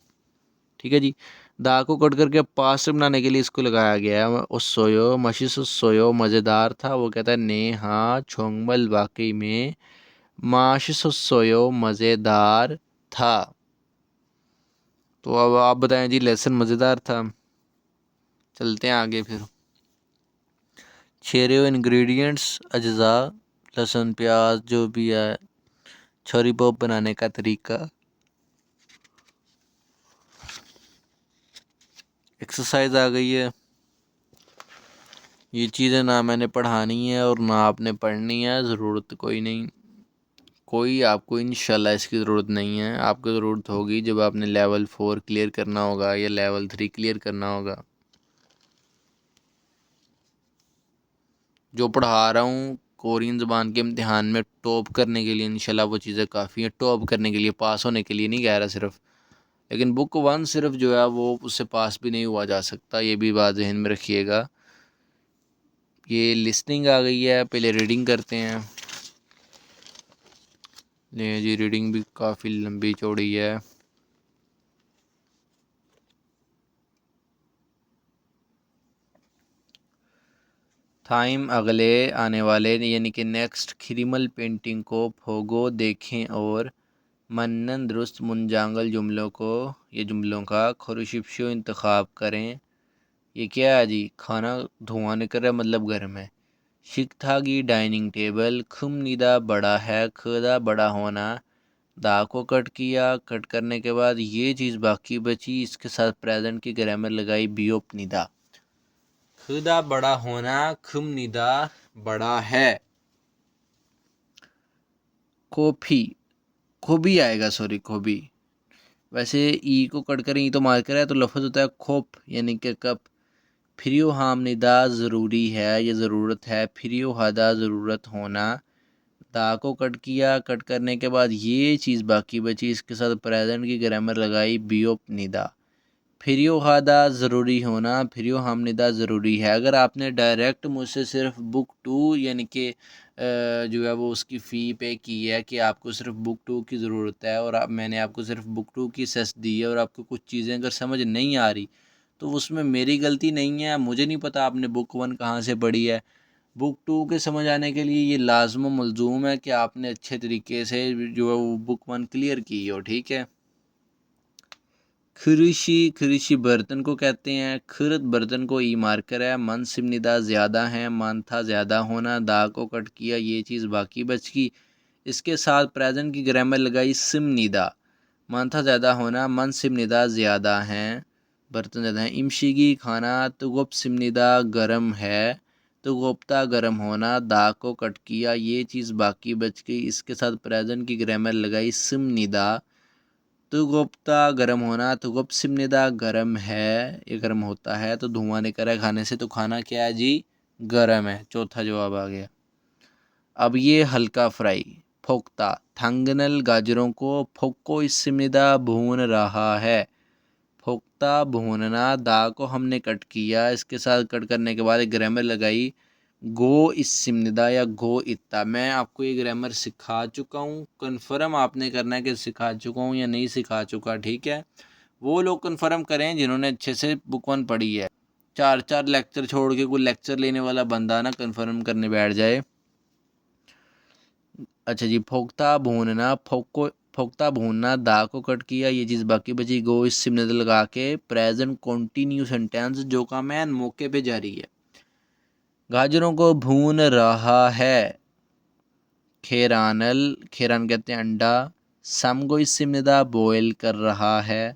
ठीक है जी, दा को कट करके पास्ट बनाने के लिए इसको लगाया गया है ओसोयो। मशीस सोयो मज़ेदार था, वो कहता है ने हाँ छोंगमल वाकई में माशिस सोयो मज़ेदार था। तो अब आप बताएं जी, लेसन मज़ेदार था। चलते हैं आगे फिर। छेरे इंग्रेडिएंट्स अज्जा, लहसुन प्याज जो भी है, छोरी पॉप बनाने का तरीका, एक्सरसाइज आ गई है। ये चीज़ें ना मैंने पढ़ानी है और ना आपने पढ़नी है, ज़रूरत कोई नहीं, कोई आपको इंशाल्लाह इसकी ज़रूरत नहीं है। आपको ज़रूरत होगी जब आपने लेवल 4 क्लियर करना होगा या लेवल 3 क्लियर करना होगा। जो पढ़ा रहा हूँ कोरियन ज़बान के इम्तिहान में टॉप करने के लिए इंशाल्लाह वो चीज़ें काफ़ी हैं, टॉप करने के लिए, पास होने के लिए नहीं कह रहा सिर्फ। लेकिन बुक 1 सिर्फ जो है वो उससे पास भी नहीं हुआ जा सकता, ये भी बात जहन में रखिएगा। ये लिसनिंग आ गई है, पहले रीडिंग करते हैं। ले जी, रीडिंग भी काफ़ी लंबी चौड़ी है। टाइम अगले आने वाले यानी कि नेक्स्ट खिरिमल पेंटिंग को फोगो देखें और मनन दुरुस्त मुंजांगल जुमलों को, ये जुमलों का खुरुशिफ्शो इंतखाब करें। ये क्या है जी, खाना धुआं निकल रहा है मतलब गर्म है। शिकथागी डाइनिंग टेबल, खुम निदा बड़ा है, खुदा बड़ा होना, दा को कट किया, कट करने के बाद ये चीज़ बाकी बची, इसके साथ प्रेजेंट की ग्रामर लगाई बियोप निदा। खुदा बड़ा होना, खुम निदा बड़ा है। कॉफ़ी, खोबी आएगा, सॉरी खोबी। वैसे ई को कट कर ई तो मार्कर है तो लफ्ज़ होता है खोप यानी कि कप। फिरियो हाम निदा ज़रूरी है, ये ज़रूरत है। फिरियो हादा ज़रूरत होना, दा को कट किया, कट करने के बाद ये चीज़ बाकी बची, इसके साथ प्रेजेंट की ग्रामर लगाई बियोप निदा। फिरियो हादा ज़रूरी होना, फिरियो हमनिदा ज़रूरी है। अगर आपने डायरेक्ट मुझसे सिर्फ बुक 2 यानी कि जो है वो उसकी फ़ी पे की है कि आपको सिर्फ बुक 2 की ज़रूरत है और मैंने आपको सिर्फ बुक 2 की सेस दी है और आपको कुछ चीज़ें अगर समझ नहीं आ रही तो उसमें मेरी गलती नहीं है। मुझे नहीं पता आपने बुक 1 कहाँ से पढ़ी है। बुक 2 के समझ आने के लिए ये लाज़िम व मलज़ूम है कि आपने अच्छे तरीके से जो है वो बुक 1 क्लियर की हो, ठीक है। खिरिशी, खिरिशी बर्तन को कहते हैं। खुरद बर्तन को ई मार्कर है। मन सिमनिदा ज़्यादा है, मन था ज़्यादा होना, दा को कट किया, ये चीज़ बाकी बच गई, इसके साथ प्रेजेंट की ग्रामर लगाई सिमनिदा। मन था ज़्यादा होना, मन सिमनिदा ज़्यादा हैं, बर्तन ज़्यादा हैं। इमशीगी खाना, तुगुप सिमनिदा गर्म है, तुगुप्ता गर्म होना, दा को कट किया, ये चीज़ बाकी बच गई, इसके साथ प्रेजेंट की ग्रामर लगाई सिमनिदा। तो गुप्ता गर्म होना, तो गुप्त सिमनिदा गर्म है, ये गर्म होता है, तो धुआं निकल रहा है खाने से, तो खाना क्या है जी, गर्म है। चौथा जवाब आ गया। अब ये हल्का फ्राई, फोक्ता, थंगनल गाजरों को फोक्को इस सिमनिदा भून रहा है। फोक्ता भूनना, दा को हमने कट किया, इसके साथ कट करने के बाद एक ग्रामर लगाई गो इस्सिमनिदा या गो इत्ता। मैं आपको ये ग्रामर सिखा चुका हूँ, कन्फर्म आपने करना है कि सिखा चुका हूँ या नहीं सिखा चुका, ठीक है। वो लोग कन्फर्म करें जिन्होंने अच्छे से बुक वन पढ़ी है। 4 4 लेक्चर छोड़ के कोई लेक्चर लेने वाला बंदा ना कन्फर्म करने बैठ जाए। अच्छा जी, फोक्ता भूनना, फोक्ता भूनना, दा को कट किया, ये चीज़ बाकी बची। गो इस सिमने लगा के प्रेजेंट कंटिन्यू सेंटेंस जो का मैन मौके पे जारी है। गाजरों को भून रहा है, खेरानल, खेरान कहते हैं अंडा। सम को इस सिमने दा बॉयल कर रहा है,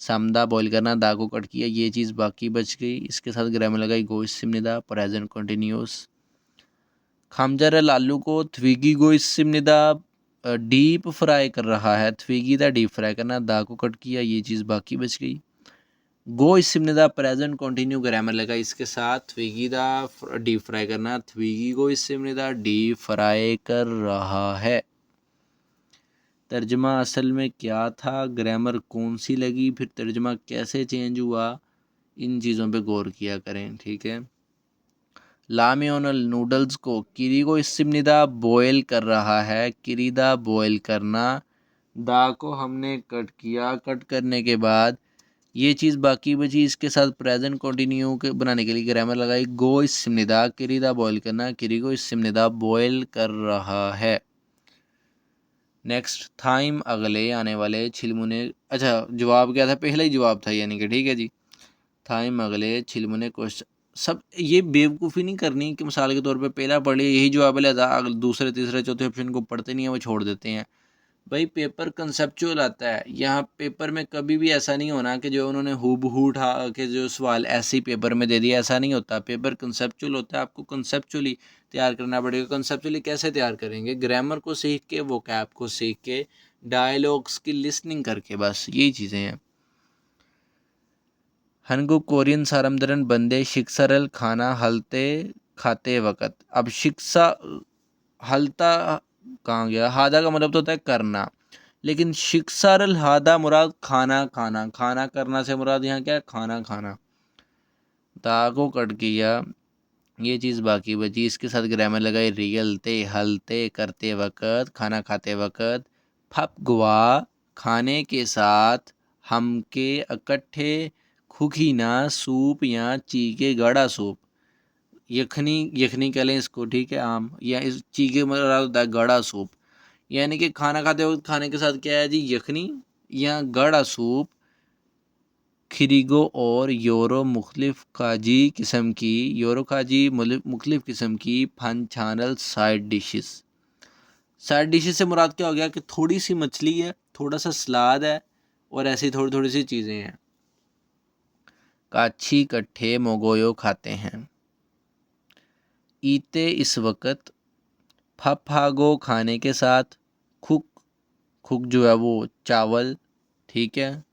समदा बॉयल करना, दा को कट किया, ये चीज़ बाकी बच गई। इसके साथ ग्रामर लगाई गो इस सिमने दा प्रेजेंट कंटिन्यूस। खामजारल आलू को थ्विगी गो इस सिमने दा डीप फ्राई कर रहा है, थ्विगी दा डीप फ्राई करना, दा को कट किया, ये चीज़ बाकी बच गई। गो इस सिमने दा प्रेजेंट कंटिन्यू ग्रामर लगा इसके साथ, थ्विगी दा डीप फ्राई करना, थ्विगी को इस सिमने दा डीप फ्राई कर रहा है। तर्जमा असल में क्या था, ग्रामर कौन सी लगी, फिर तर्जमा कैसे चेंज हुआ, इन चीज़ों पे गौर किया करें, ठीक है। लामियोनल नूडल्स को किरीगो इस्सिमनिदा बॉयल कर रहा है, किरीदा बॉयल करना, दा को हमने कट किया, कट करने के बाद ये चीज़ बाकी बची। इसके साथ प्रेजेंट कंटिन्यू के बनाने के लिए ग्रामर लगाई गो इस्सिमनिदा, किरीदा बॉयल करना, किरीगो इस्सिमनिदा बॉयल कर रहा है। नेक्स्ट, थाइम अगले आने वाले, छिलमुने, अच्छा जवाब क्या था, पहला ही जवाब था यानी कि, ठीक है जी। थाइम अगले छिलमुने क्वेश्चन, सब ये बेवकूफ़ी नहीं करनी कि मिसाल के तौर पे पहला पढ़ लिया यही जवाब है, लिहाजा अगले दूसरे तीसरे चौथे ऑप्शन को पढ़ते नहीं है, वो छोड़ देते हैं। भाई पेपर कंसेप्चुअल आता है, यहाँ पेपर में कभी भी ऐसा नहीं होना कि जो उन्होंने हूबहू उठा के जो सवाल ऐसे ही पेपर में दे दिया, ऐसा नहीं होता। पेपर कंसेप्चुअल होता है, आपको कंसेप्चुअली तैयार करना पड़ेगा। कंसेप्चुअली कैसे तैयार करेंगे, ग्रामर को सीख के, वोकैब को सीख के, डायलॉग्स की लिसनिंग करके, बस यही चीज़ें हैं। हनगु कोरियन सारमदरन बंदे शिक्सरल खाना हलते खाते वक़्त। अब शिक्सा हलता कहाँ गया, हादा का मतलब तो होता है करना, लेकिन शिक्सरल हादा मुराद खाना खाना, खाना करना से मुराद यहाँ क्या है, खाना खाना। दा को कट किया, ये चीज़ बाकी बची। इसके साथ ग्रामर लगाई रियलते हलते करते वक़्त, खाना खाते वक़्त। फप गुआ खाने के साथ, हमके इकट्ठे, खुखीना सूप या चीके गाढ़ा सूप, यखनी यखनी कह लें इसको, ठीक है, आम, या इस चीके मतलब होता है गाढ़ा सूप, यानी कि खाना खाते वक्त खाने के साथ क्या है जी, यखनी या गाढ़ा सूप। खिरिगो और यूरो मुख्तलिफ काजी किस्म की, यूरो काजी मुख्तलिफ किस्म की fun channel side dishes. Side dishes से मुराद क्या हो गया कि थोड़ी सी मछली है, थोड़ा सा सलाद है, और ऐसी थोड़ी थोड़ी सी चीज़ें हैं। काछी कट्ठे मोगोयो खाते हैं। ईते इस वक्त, फफागो खाने के साथ, खुक, खुक जो है वो चावल, ठीक है,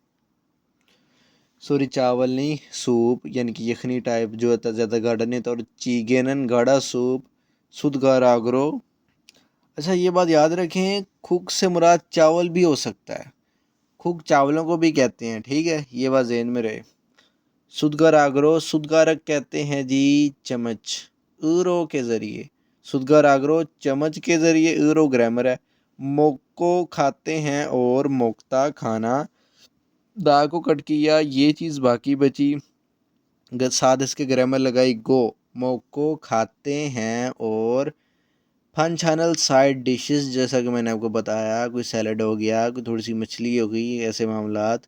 सॉरी चावल नहीं, सूप यानी कि यखनी टाइप जो होता है, ज़्यादा गाढ़ा नहीं होता, और चीगेनन गाढ़ा सूप, सुदगार आगरो। अच्छा ये बात याद रखें, खुक से मुराद चावल भी हो सकता है, खुक चावलों को भी कहते हैं, ठीक है, ये बात ज़हन में रहे। सुदगार आगरो, सुदगारक कहते हैं जी चम्मच, ऊरो के ज़रिए, सुदगार आगरो चम्मच के ज़रिए, ऊरो ग्रामर है। मोको खाते हैं और मोक्ता खाना, दा को कट किया, ये चीज़ बाकी बची। साथ इसके ग्रामर लगाई गो, मोको खाते हैं, और फन चैनल साइड डिशेस, जैसा कि मैंने आपको बताया, कोई सैलड हो गया, कोई थोड़ी सी मछली हो गई, ऐसे मामलात।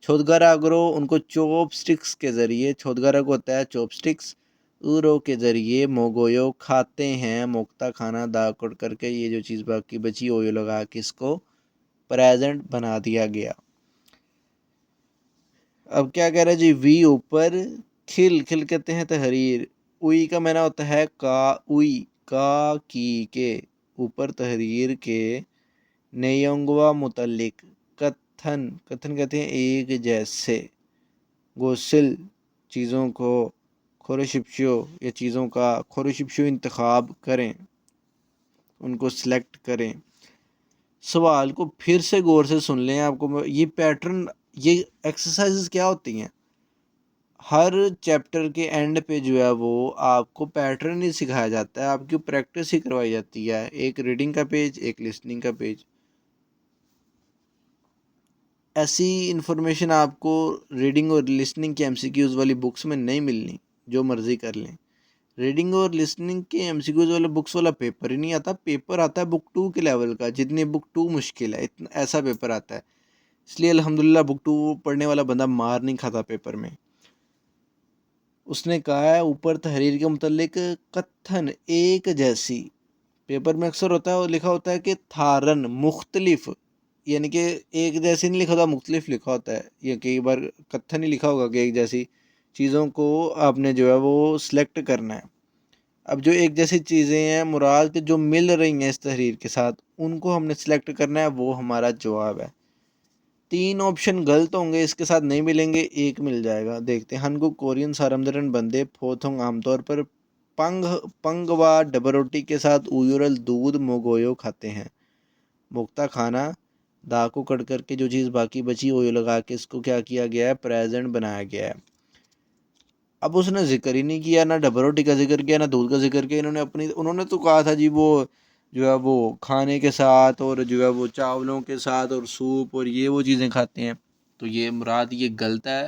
छोदगारा ग्रो उनको चॉप स्टिक्स के ज़रिए, छोदगारा को होता है चॉप स्टिक्स, ऊरो के ज़रिए, मोगोयो खाते हैं, मोक्ता खाना, दा कट करके, ये जो चीज़ बाकी बची ओयो लगा के इसको प्रेजेंट बना दिया गया। अब क्या कह रहा है जी, वी ऊपर, खिल, खिल कहते हैं तहरीर, उई का मैंने होता है का, उई का की के, ऊपर तहरीर के, नेयंगवा मुतल्लिक, कथन, कथन कहते हैं एक जैसे, गोसिल चीज़ों को, खोरशिप्शो या चीज़ों का, खोरशिप्शो इंतखाब करें, उनको सिलेक्ट करें। सवाल को फिर से गौर से सुन लें, आपको ये पैटर्न, ये एक्सरसाइजेस क्या होती हैं, हर चैप्टर के एंड पे जो है वो आपको पैटर्न ही सिखाया जाता है, आपकी प्रैक्टिस ही करवाई जाती है, एक रीडिंग का पेज, एक लिसनिंग का पेज। ऐसी इन्फॉर्मेशन आपको रीडिंग और लिसनिंग की एमसीक्यूज़ वाली बुक्स में नहीं मिलनी, जो मर्ज़ी कर लें। रीडिंग और लिसनिंग के एमसीक्यूज़ वाले बुक्स वाला पेपर ही नहीं आता, पेपर आता है बुक 2 के लेवल का, जितनी बुक 2 मुश्किल है, इतना ऐसा पेपर आता है। इसलिए अल्हम्दुलिल्लाह बुक 2 पढ़ने वाला बंदा मार नहीं खाता पेपर में। उसने कहा है ऊपर तहरीर के मुतल्लिक कथन एक जैसी, पेपर में अक्सर होता है और लिखा होता है कि थारन मुख्तलिफ, यानी कि एक जैसे नहीं लिखा होता, मुख्तलिफ लिखा होता है, या कई बार कथन ही लिखा होगा कि एक जैसी चीज़ों को आपने जो है वो सिलेक्ट करना है। अब जो एक जैसी चीज़ें हैं मुराद के जो मिल रही हैं इस तहरीर के साथ, उनको हमने सिलेक्ट करना है, वो हमारा जवाब है। 3 ऑप्शन गलत होंगे, इसके साथ नहीं मिलेंगे, एक मिल जाएगा। देखते हैं। हनगुक कोरियन सारमदरन बंदे फोथोंग आमतौर पर पंग पंग व डबर रोटी के साथ उयुरल दूध मोगोयो खाते हैं। मुक्ता खाना, दा को कट करके जो चीज़ बाकी बची ओयो लगा के इसको क्या किया गया है, प्रेजेंट बनाया गया है। अब उसने जिक्र ही नहीं किया, ना डबर रोटी का जिक्र किया, ना दूध का जिक्र किया। उन्होंने तो कहा था जी वो जो है वो खाने के साथ और जो है वो चावलों के साथ और सूप और ये वो चीज़ें खाते हैं, तो ये मुराद ये गलत है।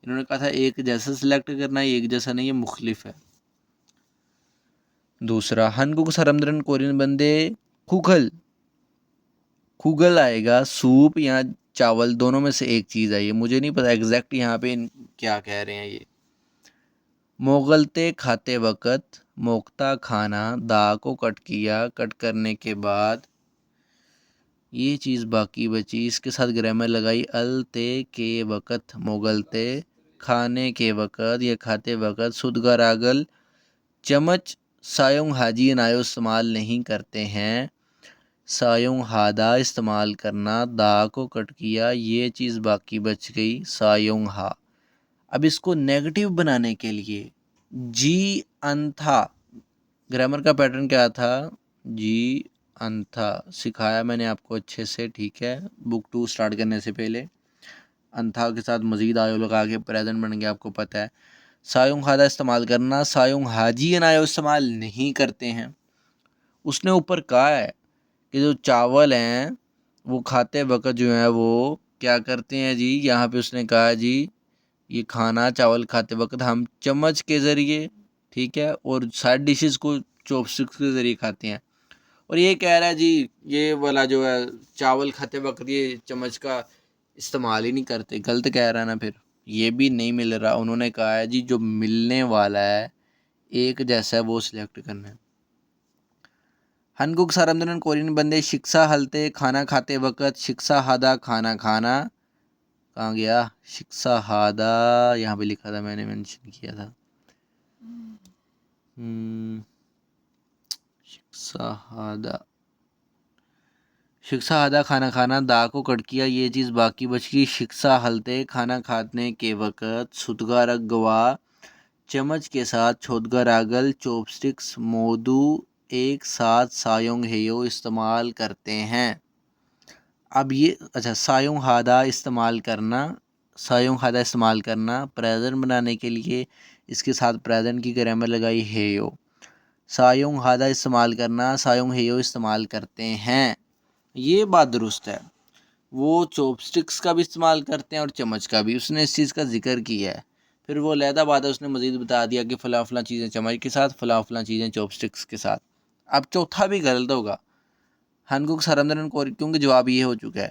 इन्होंने कहा था एक जैसा सिलेक्ट करना है, एक जैसा नहीं, ये मुख्तलिफ है। दूसरा, हनगुक सरमदरन कोरियन बंदे खुखल, खुगल आएगा सूप या चावल, दोनों में से एक चीज़ आई है, मुझे नहीं पता एग्जैक्ट यहाँ पे क्या कह रहे हैं ये। मोगलते खाते वक़्त, मोक्ता खाना, दा को कट किया, कट करने के बाद ये चीज़ बाकी बची, इसके साथ ग्रामर लगाई अल ते के वक़्त, मोगलते खाने के वक़्त या खाते वक़्त, सुदगरागल चम्मच सायों हाजी नायो इस्तेमाल नहीं करते हैं, सायों हादा इस्तेमाल करना, दा को कट किया, ये चीज़ बाकी बच गई, सायों हा। अब इसको नेगेटिव बनाने के लिए जी अंथा, ग्रामर का पैटर्न क्या था, जी अंथा सिखाया मैंने आपको अच्छे से, ठीक है, बुक 2 स्टार्ट करने से पहले। अंथा के साथ मज़ीद आयो लगा के प्रेजेंट बन गया, आपको पता है। सायुं खादा इस्तेमाल करना, सायुं हाजी आयो इस्तेमाल नहीं करते हैं। उसने ऊपर कहा है कि जो चावल हैं वो खाते वक्त जो है वो क्या करते हैं जी, यहाँ पे उसने कहा जी ये खाना चावल खाते वक्त हम चम्मच के ज़रिए, ठीक है, और साइड डिशेस को चॉपस्टिक्स के ज़रिए खाते हैं। और ये कह रहा है जी ये वाला जो है चावल खाते वक्त ये चम्मच का इस्तेमाल ही नहीं करते, गलत कह रहा है ना, फिर ये भी नहीं मिल रहा। उन्होंने कहा है जी जो मिलने वाला है एक जैसा है वो सिलेक्ट करना है। हनगुक सारमदन कोरियन बंदे शिक्षा हलते खाना खाते वक्त, शिक्षा हादा खाना खाना, कहाँ गया शिक्षा हादा, यहाँ पे लिखा था मैंने मेंशन किया था, शिक्षा हादा, शिक्षा आधा खाना खाना, दा को कट किया, ये चीज़ बाकी बच गई, शिक्षा हलते खाना खाने के वक़्त, सुतगा रख गवा चम्मच के साथ, छोदगा रागल चॉपस्टिक्स मोदू एक साथ सायोंग हेयो इस्तेमाल करते हैं। अब ये अच्छा, सायोंग हादा इस्तेमाल करना, सायोंग हादा इस्तेमाल करना प्रेजेंट बनाने के लिए इसके साथ प्रेजेंट की ग्रामर लगाई हेयो। सायोंग हादा इस्तेमाल करना, सायोंग हेयो इस्तेमाल करते हैं, ये बात दुरुस्त है। वो चॉपस्टिक्स का भी इस्तेमाल करते हैं और चम्मच का भी, उसने इस चीज़ का जिक्र किया है। फिर वो अलहदा बात है, उसने मज़ीद बता दिया कि फ़लाँ फ़लाँ चीज़ें चम्मच के साथ, फ़लाँ फ़लाँ चीज़ें चॉपस्टिक्स के साथ। अब चौथा भी गलत होगा, हनगुक सरमदरन कोरियन, क्योंकि जवाब ये हो चुका है।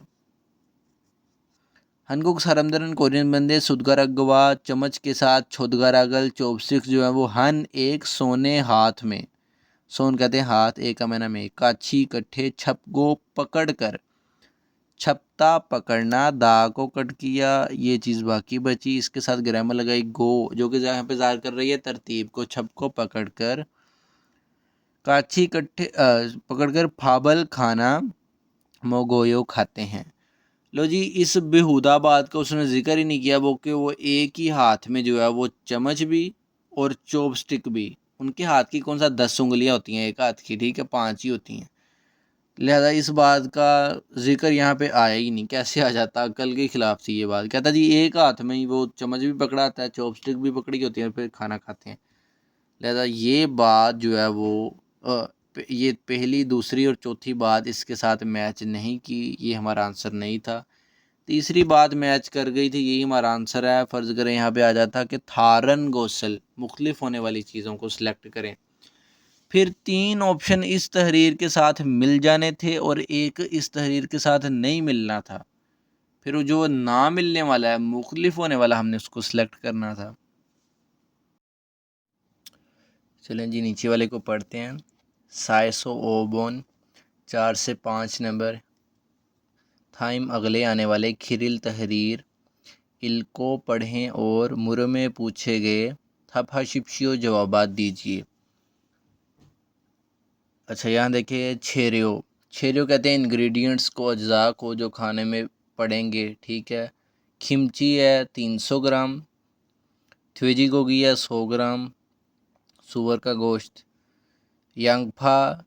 हनगुक सरमदरन कोरियन बंदे सुदगर अगवा चम्मच के साथ, छोदगर अगल चॉपस्टिक्स जो है वो हन एक सोने हाथ में, सोन कहते हैं हाथ, एक का मैंने में, काछी कट्ठे छप गो पकड़ कर, छपता पकड़ना, दा को कट किया, ये चीज़ बाकी बची, इसके साथ ग्रामर लगाई गो, जो कि यहाँ पे ज़ाहिर कर रही है तरतीब को, छप को पकड़ कर, काछी कट्ठे पकड़कर फाबल खाना मोगोयो खाते हैं। लो जी, इस बेहुदा बात का उसने जिक्र ही नहीं किया, वो कि वो एक ही हाथ में जो है वो चम्मच भी और चॉपस्टिक भी, उनके हाथ की कौन सा 10 उंगलियां होती हैं एक हाथ की, ठीक है, 5 ही होती हैं। लिहाजा इस बात का जिक्र यहाँ पे आया ही नहीं, कैसे आ जाता, अक्ल के खिलाफ थी ये बात। कहता जी एक हाथ में ही वो चम्मच भी पकड़ा आता है, चॉपस्टिक भी पकड़ी होती है, फिर खाना खाते हैं। लिहाजा ये बात जो है वो ये पहली दूसरी और चौथी बात इसके साथ मैच नहीं की, ये हमारा आंसर नहीं था। तीसरी बात मैच कर गई थी, यही हमारा आंसर है। फ़र्ज़ करें यहाँ पे आ जाता कि थारन गोसल, मुख्तलिफ होने वाली चीज़ों को सिलेक्ट करें। फिर 3 ऑप्शन इस तहरीर के साथ मिल जाने थे और एक इस तहरीर के साथ नहीं मिलना था। फिर वो जो ना मिलने वाला है, मुख्तलिफ होने वाला, हमने उसको सिलेक्ट करना था। चलें जी नीचे वाले को पढ़ते हैं। साइसो ओबोन 4 से 5 नंबर। थाइम अगले आने वाले खिरिल तहरीर इनको पढ़ें और मुर में पूछे गए थपहाशिप्शियो जवाबात दीजिए। अच्छा यहाँ देखिए छेरियो, छेरियो कहते हैं इंग्रेडिएंट्स को, अज्जा को जो खाने में पड़ेंगे, ठीक है। खिमची है 300 ग्राम, थ्वेजी गोगी है 100 ग्राम सूअर का गोश्त, यांगफा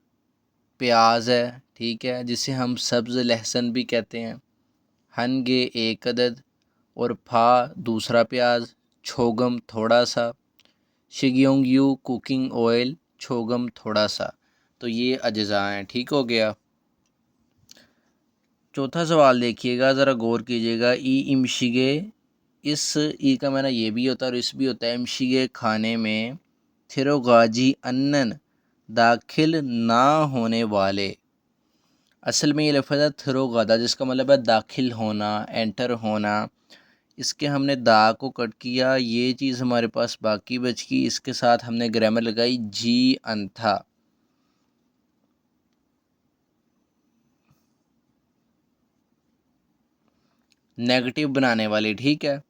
प्याज है, ठीक है, जिसे हम सब्ज़ लहसुन भी कहते हैं, हनगे 1 अदद और फा दूसरा प्याज, छोगम थोड़ा सा, शिग्योंगयू कुकिंग ऑयल छोगम थोड़ा सा। तो ये अज्जा हैं, ठीक हो गया। चौथा सवाल देखिएगा, ज़रा गौर कीजिएगा। ई इमशिगे, इस ई का माना ये भी होता है और इस भी होता है। इमशिगे खाने में थिरोगाजी अन्नन दाखिल ना होने वाले, असल में ये लफ्ज़ है थिरोगादा, जिसका मतलब है दाखिल होना, एंटर होना। इसके हमने दा को कट किया, ये चीज़ हमारे पास बाकी बच गई। इसके साथ हमने ग्रामर लगाई जी अंथा, नेगेटिव बनाने वाली, ठीक है।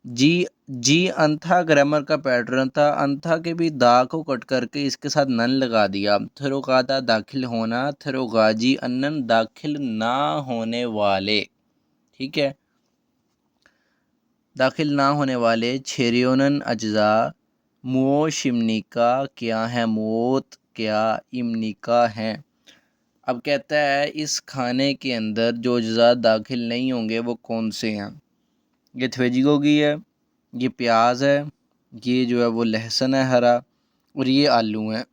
जी जी अंथा ग्रामर का पैटर्न था। अंथा के भी दा को कट करके इसके साथ नन लगा दिया। थिरोगादा दाखिल होना, थिरोगाजी अन्नन दाखिल ना होने वाले, ठीक है। दाखिल ना होने वाले छेरियोनन अज्जा मुओ शिमनिका क्या है, मोत क्या इमनिका है। अब कहता है इस खाने के अंदर जो अज्जा दाखिल नहीं होंगे वो कौन से हैं। ये थ्वेजिगोगी है, ये प्याज है, ये जो है वो लहसुन है हरा, और ये आलू है।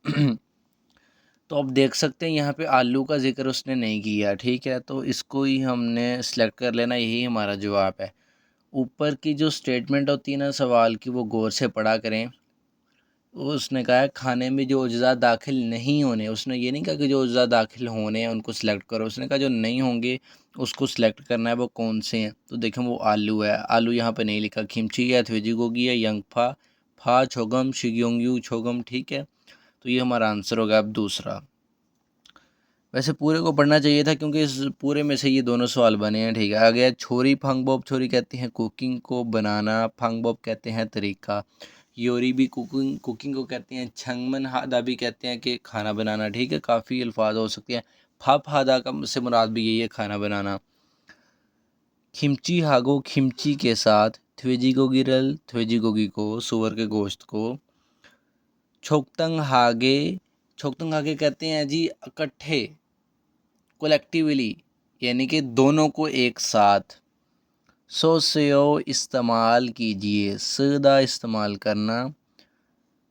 तो अब देख सकते हैं यहाँ पे आलू का जिक्र उसने नहीं किया, ठीक है। तो इसको ही हमने सेलेक्ट कर लेना, यही हमारा जवाब है। ऊपर की जो स्टेटमेंट होती है ना सवाल की, वो गौर से पढ़ा करें। उसने कहा है खाने में जो अज्जा दाखिल नहीं होने, उसने ये नहीं कहा कि जो अज्जा दाखिल होने हैं उनको सिलेक्ट करो, उसने कहा जो नहीं होंगे उसको सिलेक्ट करना है। वो कौन से हैं, तो देखें वो आलू है। आलू यहाँ पे नहीं लिखा, खिमची है, थ्वेजिगोगी है, यंगफा, फा छोगम, शिग्योंगयू छोगम, ठीक है। तो ये हमारा आंसर होगा अब दूसरा। वैसे पूरे को पढ़ना चाहिए था क्योंकि इस पूरे में से ये दोनों सवाल बने हैं, ठीक है। आ गया छोरी फंगबोब, छोरी कहते हैं कुकिंग को बनाना, फंगबोब कहते हैं तरीका, योरी भी कुकिंग कुकिंग को कहते हैं, छंगमन हादा भी कहते हैं कि खाना बनाना, ठीक है। काफ़ी अल्फाज हो सकते हैं। फप हादा का से मुराद भी यही है, खाना बनाना। खिमची हागो, खिमची के साथ, थ्वेजिगो गिरल, थ्वेजिगोगी को, सुअर के गोश्त को। छोकतंग हागे, छोकतंग हागे कहते हैं जी इकट्ठे, कलेक्टिवली, यानी कि दोनों को एक साथ। सोसेओ इस्तेमाल कीजिए, सदा इस्तेमाल करना,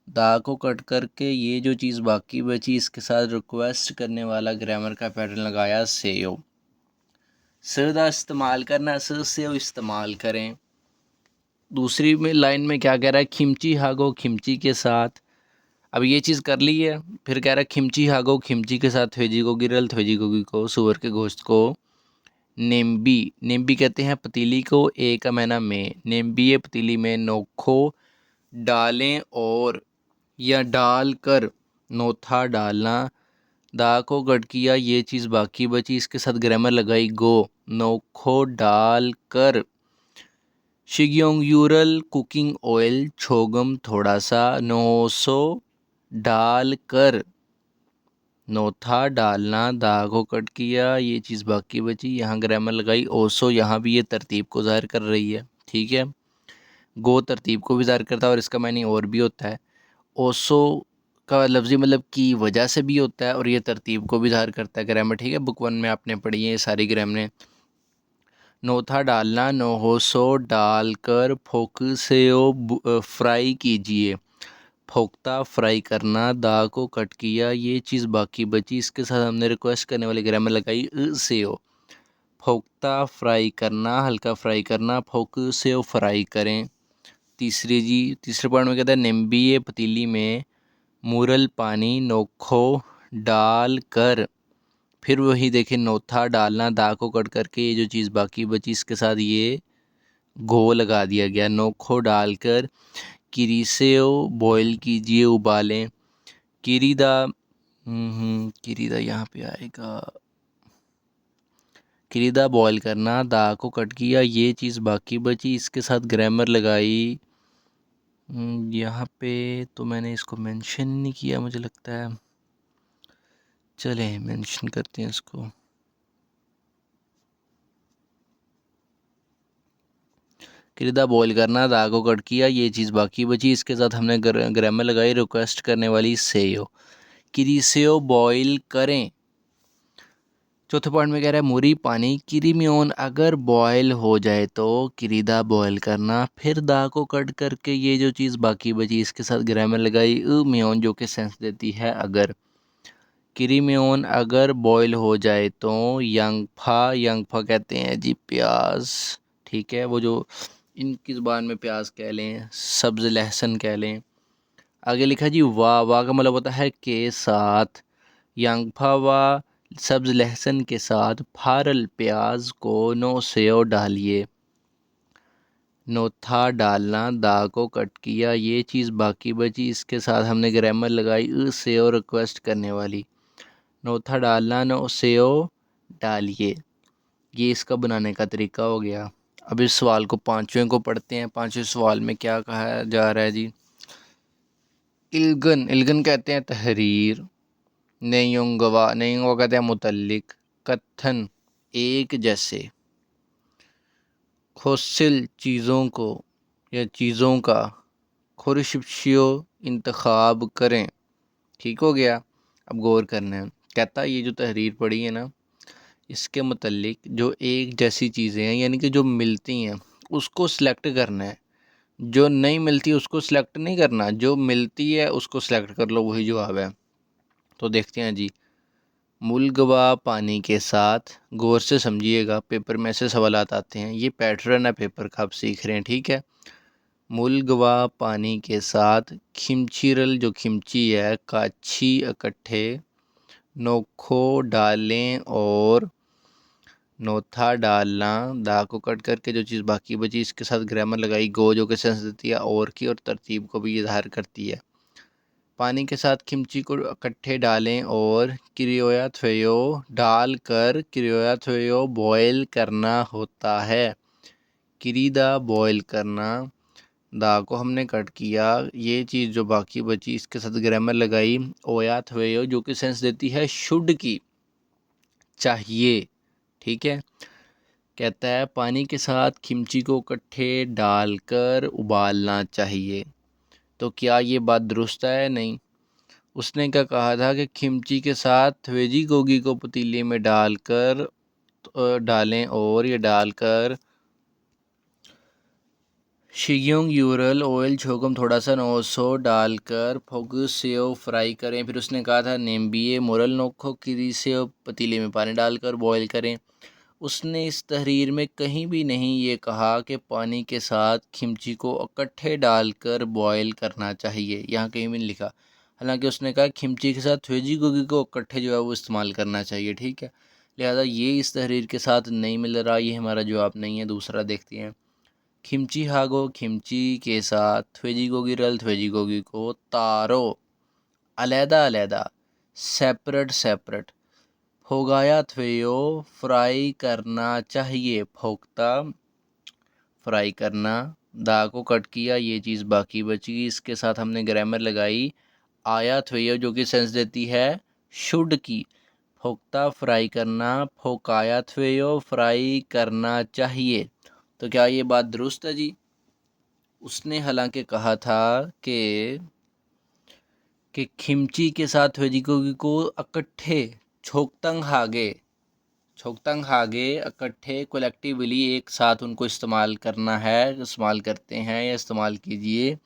दा को कट करके ये जो चीज़ बाकी बची इसके साथ रिक्वेस्ट करने वाला ग्रामर का पैटर्न लगाया सेयो। सदा इस्तेमाल करना, सेयो इस्तेमाल करें। दूसरी में लाइन में क्या कह रहा है, खिमची हागो, खिमची के साथ। अब ये चीज़ कर ली है, फिर कह रहा है खिमची हागो, खिमची के साथ थ्वेजी को गिरल, थ्वेजी गोगी को, सुअर के गोश्त को। नेम्बी, नेम्बी कहते हैं पतीली को, एक मैना में, नेम्बी पतीली में, नोखो डालें और या डाल कर, नोथा डालना, दा को गट किया, ये चीज़ बाकी बची, इसके साथ ग्रामर लगाई गो, नोखो डाल कर। शिग्योंगयूरल कुकिंग ऑयल छोगम थोड़ा सा, नोसो डाल कर, नोथा डालना, दा को कट किया, ये चीज़ बाकी बची, यहाँ ग्रामर लगाई ओसो, यहाँ भी ये तरतीब को ज़ाहिर कर रही है, ठीक है। गो तरतीब को भी ज़ाहिर करता है और इसका मानी और भी होता है। ओसो का लफ्ज़ी मतलब की वजह से भी होता है और ये तरतीब को भी ज़ाहिर करता है ग्रामर, ठीक है। बुक 1 में आपने पढ़ी है ये सारी ग्रामरें। नोथा डालना, नोहोसो डालकर फोकसेओ फ्राई कीजिए। फोक्ता फ्राई करना, दा को कट किया, ये चीज़ बाकी बची, इसके साथ हमने रिक्वेस्ट करने वाली ग्रामर लगाई सेओ। फोक्ता फ्राई करना, हल्का फ्राई करना, फोक सेओ फ्राई करें। तीसरे पॉइंट में कहता है निम्बिये पतीली में मुरल पानी नोखो डाल कर, फिर वही देखें नोथा डालना, दा को कट करके ये जो चीज़ बाकी बची इसके साथ ये घो लगा दिया गया, नोखो डालकर किरीसेओ बॉईल कीजिए, उबालें। किरीदा किरीदा यहाँ पे आएगा, किरीदा बॉईल करना, दा को कट किया, ये चीज़ बाकी बची, इसके साथ ग्रामर लगाई। यहाँ पे तो मैंने इसको मेंशन नहीं किया मुझे लगता है, चलें मेंशन करते हैं इसको। किरदा बॉईल करना, दा को कट किया, ये चीज़ बाकी बची, इसके साथ हमने ग्रामर लगाई रिक्वेस्ट करने वाली सेयो। किरीसेओ बॉईल करें। चौथे पॉइंट में कह रहा है मुरी पानी किरीमियोन, अगर बॉयल हो जाए तो किरीदा बॉयल करना, फिर दा को कट करके ये जो चीज़ बाकी बची इसके साथ ग्रामर लगाई मियोन, जो कि सेंस देती है अगर। किरीमियोन अगर बॉयल हो जाए तो यंगफा कहते हैं जी प्याज, ठीक है, वो जो इनकी ज़ुबान में प्याज कह लें, सब्ज़ लहसुन कह लें। आगे लिखा जी वाह का मतलब होता है के साथ, यंगफा वाह सब्ज़ लहसुन के साथ, फारल प्याज को नो सेव डालिए। नोथा डालना, दा को कट किया, ये चीज़ बाकी बची, इसके साथ हमने ग्रामर लगाई सेव रिक्वेस्ट करने वाली। नोथा डालना, नो सेव डालिए, ये इसका बनाने का तरीका हो गया। अब इस सवाल को पांचवें को पढ़ते हैं। पांचवें सवाल में क्या कहा जा रहा है जी, इल्गन कहते हैं तहरीर, नयुंगवा कहते हैं मुतल्लिक, कथन एक जैसे, खोसिल चीज़ों को या चीज़ों का, खुरशियो इंतखाब करें। ठीक हो गया। अब गौर करना है, कहता है ये जो तहरीर पढ़ी है ना, इसके मुतल्लिक जो एक जैसी चीज़ें हैं यानी कि जो मिलती हैं उसको सिलेक्ट करना है, जो नहीं मिलती उसको सिलेक्ट नहीं करना, जो मिलती है उसको सिलेक्ट कर लो, वही जवाब है। तो देखते हैं जी, मुलगवा पानी के साथ, गौर से समझिएगा, पेपर में ऐसे सवालात आते हैं, ये पैटर्न है पेपर का, आप सीख रहे हैं, ठीक है। मुलगवा पानी के साथ, खिमचीरल जो खिमची है, काछी इकट्ठे, नोखो डालें और नोथा डालना, दा को कट करके जो चीज़ बाकी बची इसके साथ ग्रामर लगाई गो, जो कि सेंस देती है और की, और तरतीब को भी इजहार करती है। पानी के साथ खिमची को इकट्ठे डालें और क्रियोया थ्वेयो डाल कर, क्रियोया थ्वेयो बॉयल करना होता है। किरीदा बॉयल करना, दा को हमने कट किया, ये चीज़ जो बाकी बची इसके साथ ग्रामर लगाई ओया थ्वेयो, जो कि सेंस देती है शुड की, चाहिए, ठीक है। कहता है पानी के साथ खिमची को इकट्ठे डालकर उबालना चाहिए। तो क्या ये बात दुरुस्त है? नहीं। उसने क्या कहा था कि खिमची के साथ वेजी गोगी को पतीले में डालकर डालें और ये डालकर शियोंग यूरल ऑयल छोकम थोड़ा सा नोसो डालकर फोगस सेव फ्राई करें। फिर उसने कहा था नेम्बिये मोरल नोखो किरी सेव पतीले में पानी डालकर बॉईल करें। उसने इस तहरीर में कहीं भी नहीं ये कहा कि पानी के साथ खिमची को इकट्ठे डालकर बॉयल करना चाहिए, यहाँ कहीं भी नहीं लिखा। हालांकि उसने कहा खिमची के साथ वेजी गोगी को इकट्ठे जो है वो इस्तेमाल करना चाहिए, ठीक है। लिहाजा ये इस तहरीर के साथ नहीं मिल रहा, ये हमारा जवाब नहीं है। दूसरा देखते हैं, खिमची हागो खिमची के साथ थ्वेजी गोगी रल थ्वेजी गोगी को तारो, अलहदा अलहदा, सेपरेट सेपरेट, फोगाया थ्वेयो फ्राई करना चाहिए, फोकता फ्राई करना, दा को कट किया, ये चीज़ बाकी बची, इसके साथ हमने ग्रामर लगाई आया थ्वेयो, जो कि सेंस देती है शुड की, फोकता फ्राई करना, फोकाया थ्वेयो फ्राई करना चाहिए। तो क्या ये बात दुरुस्त है जी? उसने हालांकि कहा था कि कि खिमची के साथ वेजिकोगी को इकट्ठे छोकतंग हागे इकट्ठे कलेक्टिवली एक साथ उनको इस्तेमाल करना है, इस्तेमाल करते हैं या इस्तेमाल कीजिए।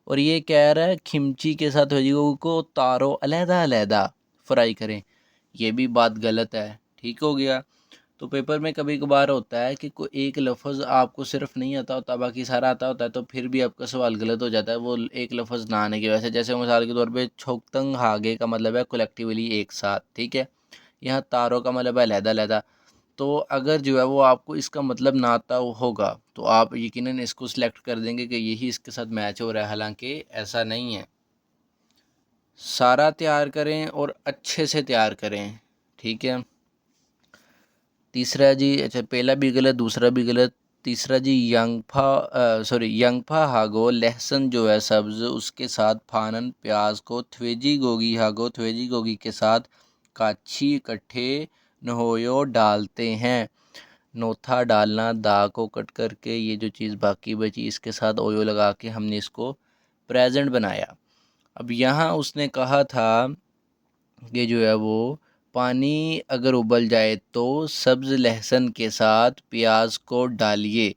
और ये कह रहा है खिमची के साथ वेजिकोगी को तारो अलहदा फ्राई करें, ये भी बात गलत है। ठीक हो गया। तो पेपर में कभी कभार होता है कि कोई एक लफ्ज़ आपको सिर्फ नहीं आता होता, बाकी सारा आता होता है, तो फिर भी आपका सवाल गलत हो जाता है वो एक लफ्ज़ ना आने की वजह से। जैसे मिसाल के तौर पे छोकतंग हागे का मतलब है कलेक्टिवली एक साथ, ठीक है। यहाँ तारों का मतलब है अलहदा। तो अगर जो है वो आपको इसका मतलब ना आता होगा तो आप यकीनन इसको सिलेक्ट कर देंगे कि यही इसके साथ मैच हो रहा है, हालांकि ऐसा नहीं है। सारा तैयार करें और अच्छे से तैयार करें, ठीक है। तीसरा जी, अच्छा पहला भी गलत, दूसरा भी गलत। तीसरा जी यंगफा हागो लहसुन जो है सब्ज़, उसके साथ फानन प्याज को, थ्वेजी गोगी हागो थ्वेजी गोगी के साथ काछी इकट्ठे नहोयो डालते हैं। नोथा डालना, दा को कट करके ये जो चीज़ बाकी बची इसके साथ ओयो लगा के हमने इसको प्रेजेंट बनाया। अब यहाँ उसने कहा था कि जो है वो पानी अगर उबल जाए तो सब्ज़ लहसुन के साथ प्याज को डालिए।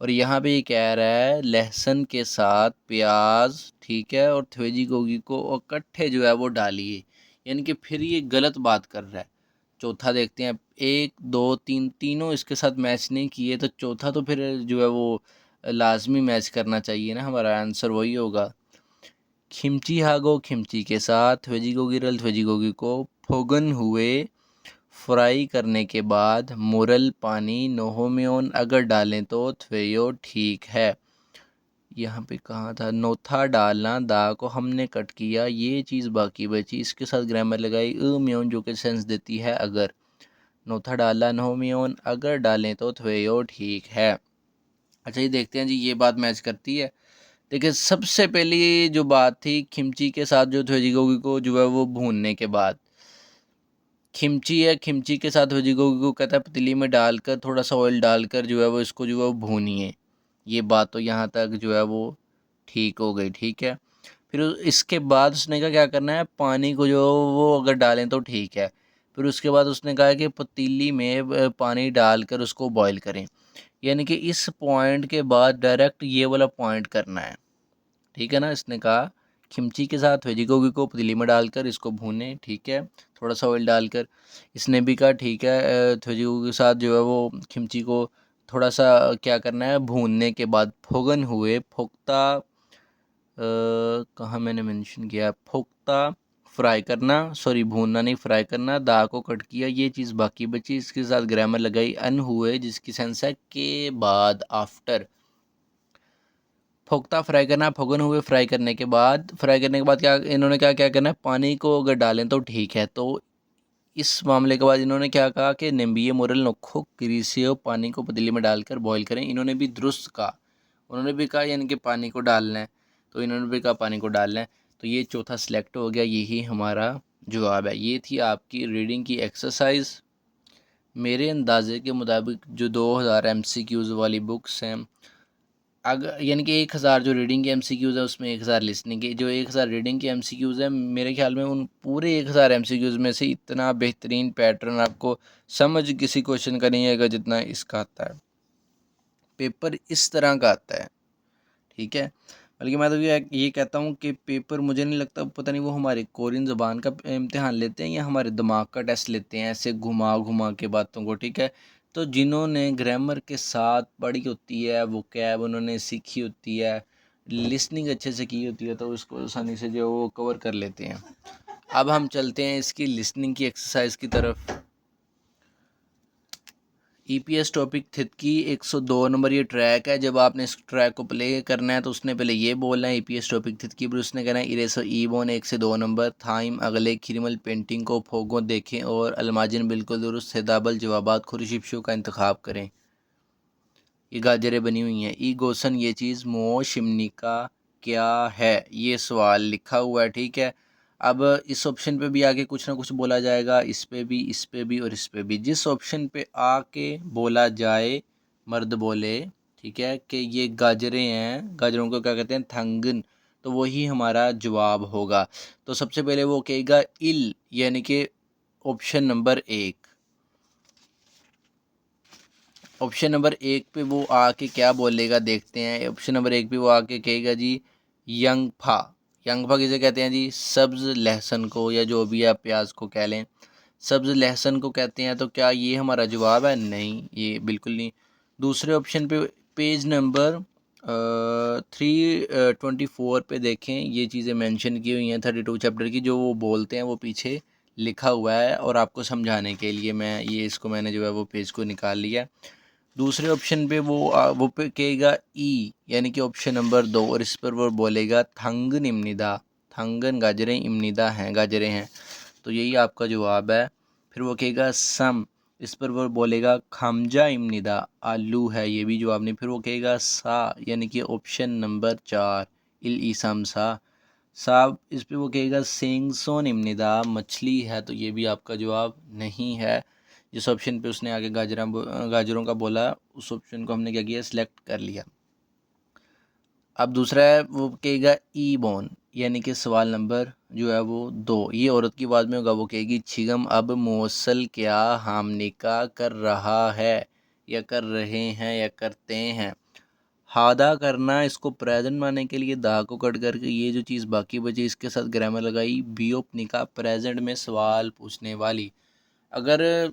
और यहाँ पे ये कह रहा है लहसुन के साथ प्याज, ठीक है, और थ्वेजी गोगी को इकट्ठे जो है वो डालिए, यानी कि फिर ये गलत बात कर रहा है। चौथा देखते हैं, एक दो तीन तीनों इसके साथ मैच नहीं किए तो चौथा तो फिर जो है वो लाजमी मैच करना चाहिए ना, हमारा आंसर वही होगा। खिमची हागो खिमची के साथ वेजिगोगी को फोगन हुए फ्राई करने के बाद मुरल पानी नोहोम्योन अगर डालें तो थ्वेयो ठीक है। यहाँ पे कहा था नोथा डालना, दा को हमने कट किया, ये चीज़ बाकी बची, इसके साथ ग्रामर लगाई म्योन जो कि सेंस देती है अगर। नोथा डाला नोहोम्योन अगर डालें तो थ्वेयो ठीक है। अच्छा ये देखते हैं जी ये बात मैच करती है। देखिए सबसे पहली जो बात थी खिमची के साथ जो वेजिगोगी को जो है वो भूनने के बाद, खिमची है, खिमची के साथ वेजिगोगी को कहता है पतीली में डालकर थोड़ा सा ऑयल डालकर जो है वो इसको जो है वो भूनिए। ये बात तो यहाँ तक जो है वो ठीक हो गई, ठीक है। फिर इसके बाद उसने कहा क्या करना है, पानी को जो वो अगर डालें तो ठीक है। फिर उसके बाद उसने कहा कि पतीली में पानी डालकर उसको बॉईल करें, यानी कि इस पॉइंट के बाद डायरेक्ट ये वाला पॉइंट करना है, ठीक है ना। इसने कहा खिमची के साथ वेजिगोगी को पतीली में डालकर इसको भूनें, ठीक है, थोड़ा सा ऑयल डालकर। इसने भी कहा ठीक है, वेजिगोगी के साथ जो है वो खिमची को थोड़ा सा क्या करना है भूनने के बाद फोगन हुए फोक्ता, कहाँ मैंने मेंशन किया, फोक्ता फ्राई करना, सॉरी भूनना नहीं फ्राई करना, दा को कट किया, ये चीज़ बाकी बची, इसके साथ ग्रामर लगाई अन हुए जिसकी सेंस है के बाद, आफ्टर। फोक्ता फ्राई करना, फोगन हुए फ्राई करने के बाद, क्या इन्होंने क्या करना है, पानी को अगर डालें तो ठीक है। तो इस मामले के बाद इन्होंने क्या कहा कि निम्बिये मोरल नोखो क्रीसियो पानी को पतीली में डालकर बॉईल करें, इन्होंने भी दुरुस्त कहा, उन्होंने भी कहा यानी कि पानी को डालना है, तो इन्होंने भी कहा पानी को डालना है। तो ये चौथा सिलेक्ट हो गया, यही हमारा जवाब है। ये थी आपकी रीडिंग की एक्सरसाइज। मेरे अंदाजे के मुताबिक जो 2000 MCQs वाली बुक्स हैं, अगर यानी कि 1000 जो रीडिंग के MCQs है उसमें 1000 लिसनिंग के, जो 1000 रीडिंग के MCQs है मेरे ख्याल में उन पूरे 1000 MCQs में से इतना बेहतरीन पैटर्न आपको समझ किसी क्वेश्चन का नहीं आएगा जितना इसका आता है। पेपर इस तरह का आता है, ठीक है। बल्कि मैं तो ये कहता हूँ कि पेपर मुझे नहीं लगता, पता नहीं वो हमारे कोरियन ज़बान का इम्तिहान लेते हैं या हमारे दिमाग का टेस्ट लेते हैं, ऐसे घुमा घुमा के बातों को, ठीक है। तो जिन्होंने ग्रामर के साथ पढ़ी होती है, वो कैब उन्होंने सीखी होती है, लिसनिंग अच्छे से की होती है, तो उसको आसानी से जो वो कवर कर लेते हैं। अब हम चलते हैं इसकी लिसनिंग की एक्सरसाइज की तरफ। EPS टॉपिक थित की 102 नंबर ये ट्रैक है। जब आपने इस ट्रैक को प्ले करना है तो उसने पहले ये बोलना है EPS टॉपिक थित की, फिर उसने कहना है इरेसो ई बोन 1 से 2 नंबर, थाइम अगले खिरमल पेंटिंग को फोगो देखें और अलमाजिन बिल्कुल दुरुस्त है दाबल जवाबात खुरशिपशु का इंतखाब करें। ये गाजरें बनी हुई हैं। ई गोसन ये चीज़, मो शिमनी का क्या है, ये सवाल लिखा हुआ है, ठीक है। अब इस ऑप्शन पे भी आके कुछ ना कुछ बोला जाएगा, इस पे भी, इस पे भी और इस पे भी। जिस ऑप्शन पे आके बोला जाए मर्द बोले, ठीक है, कि ये गाजरें हैं, गाजरों को क्या कहते हैं, थंगन। तो वही हमारा जवाब होगा। तो सबसे पहले वो कहेगा इल, यानी कि ऑप्शन नंबर 1। ऑप्शन नंबर 1 पे वो आके क्या बोलेगा देखते हैं। ऑप्शन नंबर 1 पे वो आके कहेगा जी यंगफा। यंगफा किसे कहते हैं जी? सब्ज़ लहसुन को, या जो भी आप प्याज को कह लें, सब्ज़ लहसुन को कहते हैं। तो क्या ये हमारा जवाब है? नहीं, ये बिल्कुल नहीं। दूसरे ऑप्शन पे पेज नंबर 324 पे देखें, ये चीज़ें मेंशन की हुई हैं 32 चैप्टर की, जो वो बोलते हैं वो पीछे लिखा हुआ है, और आपको समझाने के लिए मैंने जो है वो पेज को निकाल लिया। दूसरे ऑप्शन पे वो पे कहेगा ई, यानी कि ऑप्शन नंबर 2, और इस पर वो बोलेगा थंगन इम्निदा। थंगन गाजरें, इम्निदा हैं, गाजरें हैं। तो यही आपका जवाब है। फिर वो कहेगा सम, इस पर वो बोलेगा खमजा इम्निदा, आलू है, ये भी जवाब नहीं। फिर वो कहेगा सा, यानी कि ऑप्शन नंबर 4, इल ईसम सा, इस पे वो कहेगा सेंगसोन इम्निदा, मछली है, तो ये भी आपका जवाब नहीं है। जिस ऑप्शन पे उसने आगे गाजरों का बोला, उस ऑप्शन को हमने क्या किया, सिलेक्ट कर लिया। अब दूसरा है, वो कहेगा ई बोन, यानी कि सवाल नंबर जो है वो 2, ये औरत की आवाज़ में होगा। वो कहेगी छिगम अब मौसल क्या हामनिका कर रहा है, या कर रहे हैं, या करते हैं। हादा करना, इसको प्रेजेंट बनाने के लिए दा को कट करके ये जो चीज़ बाकी बची, इसके साथ ग्रामर लगाई बियोपनिका, प्रेजेंट में सवाल पूछने वाली। अगर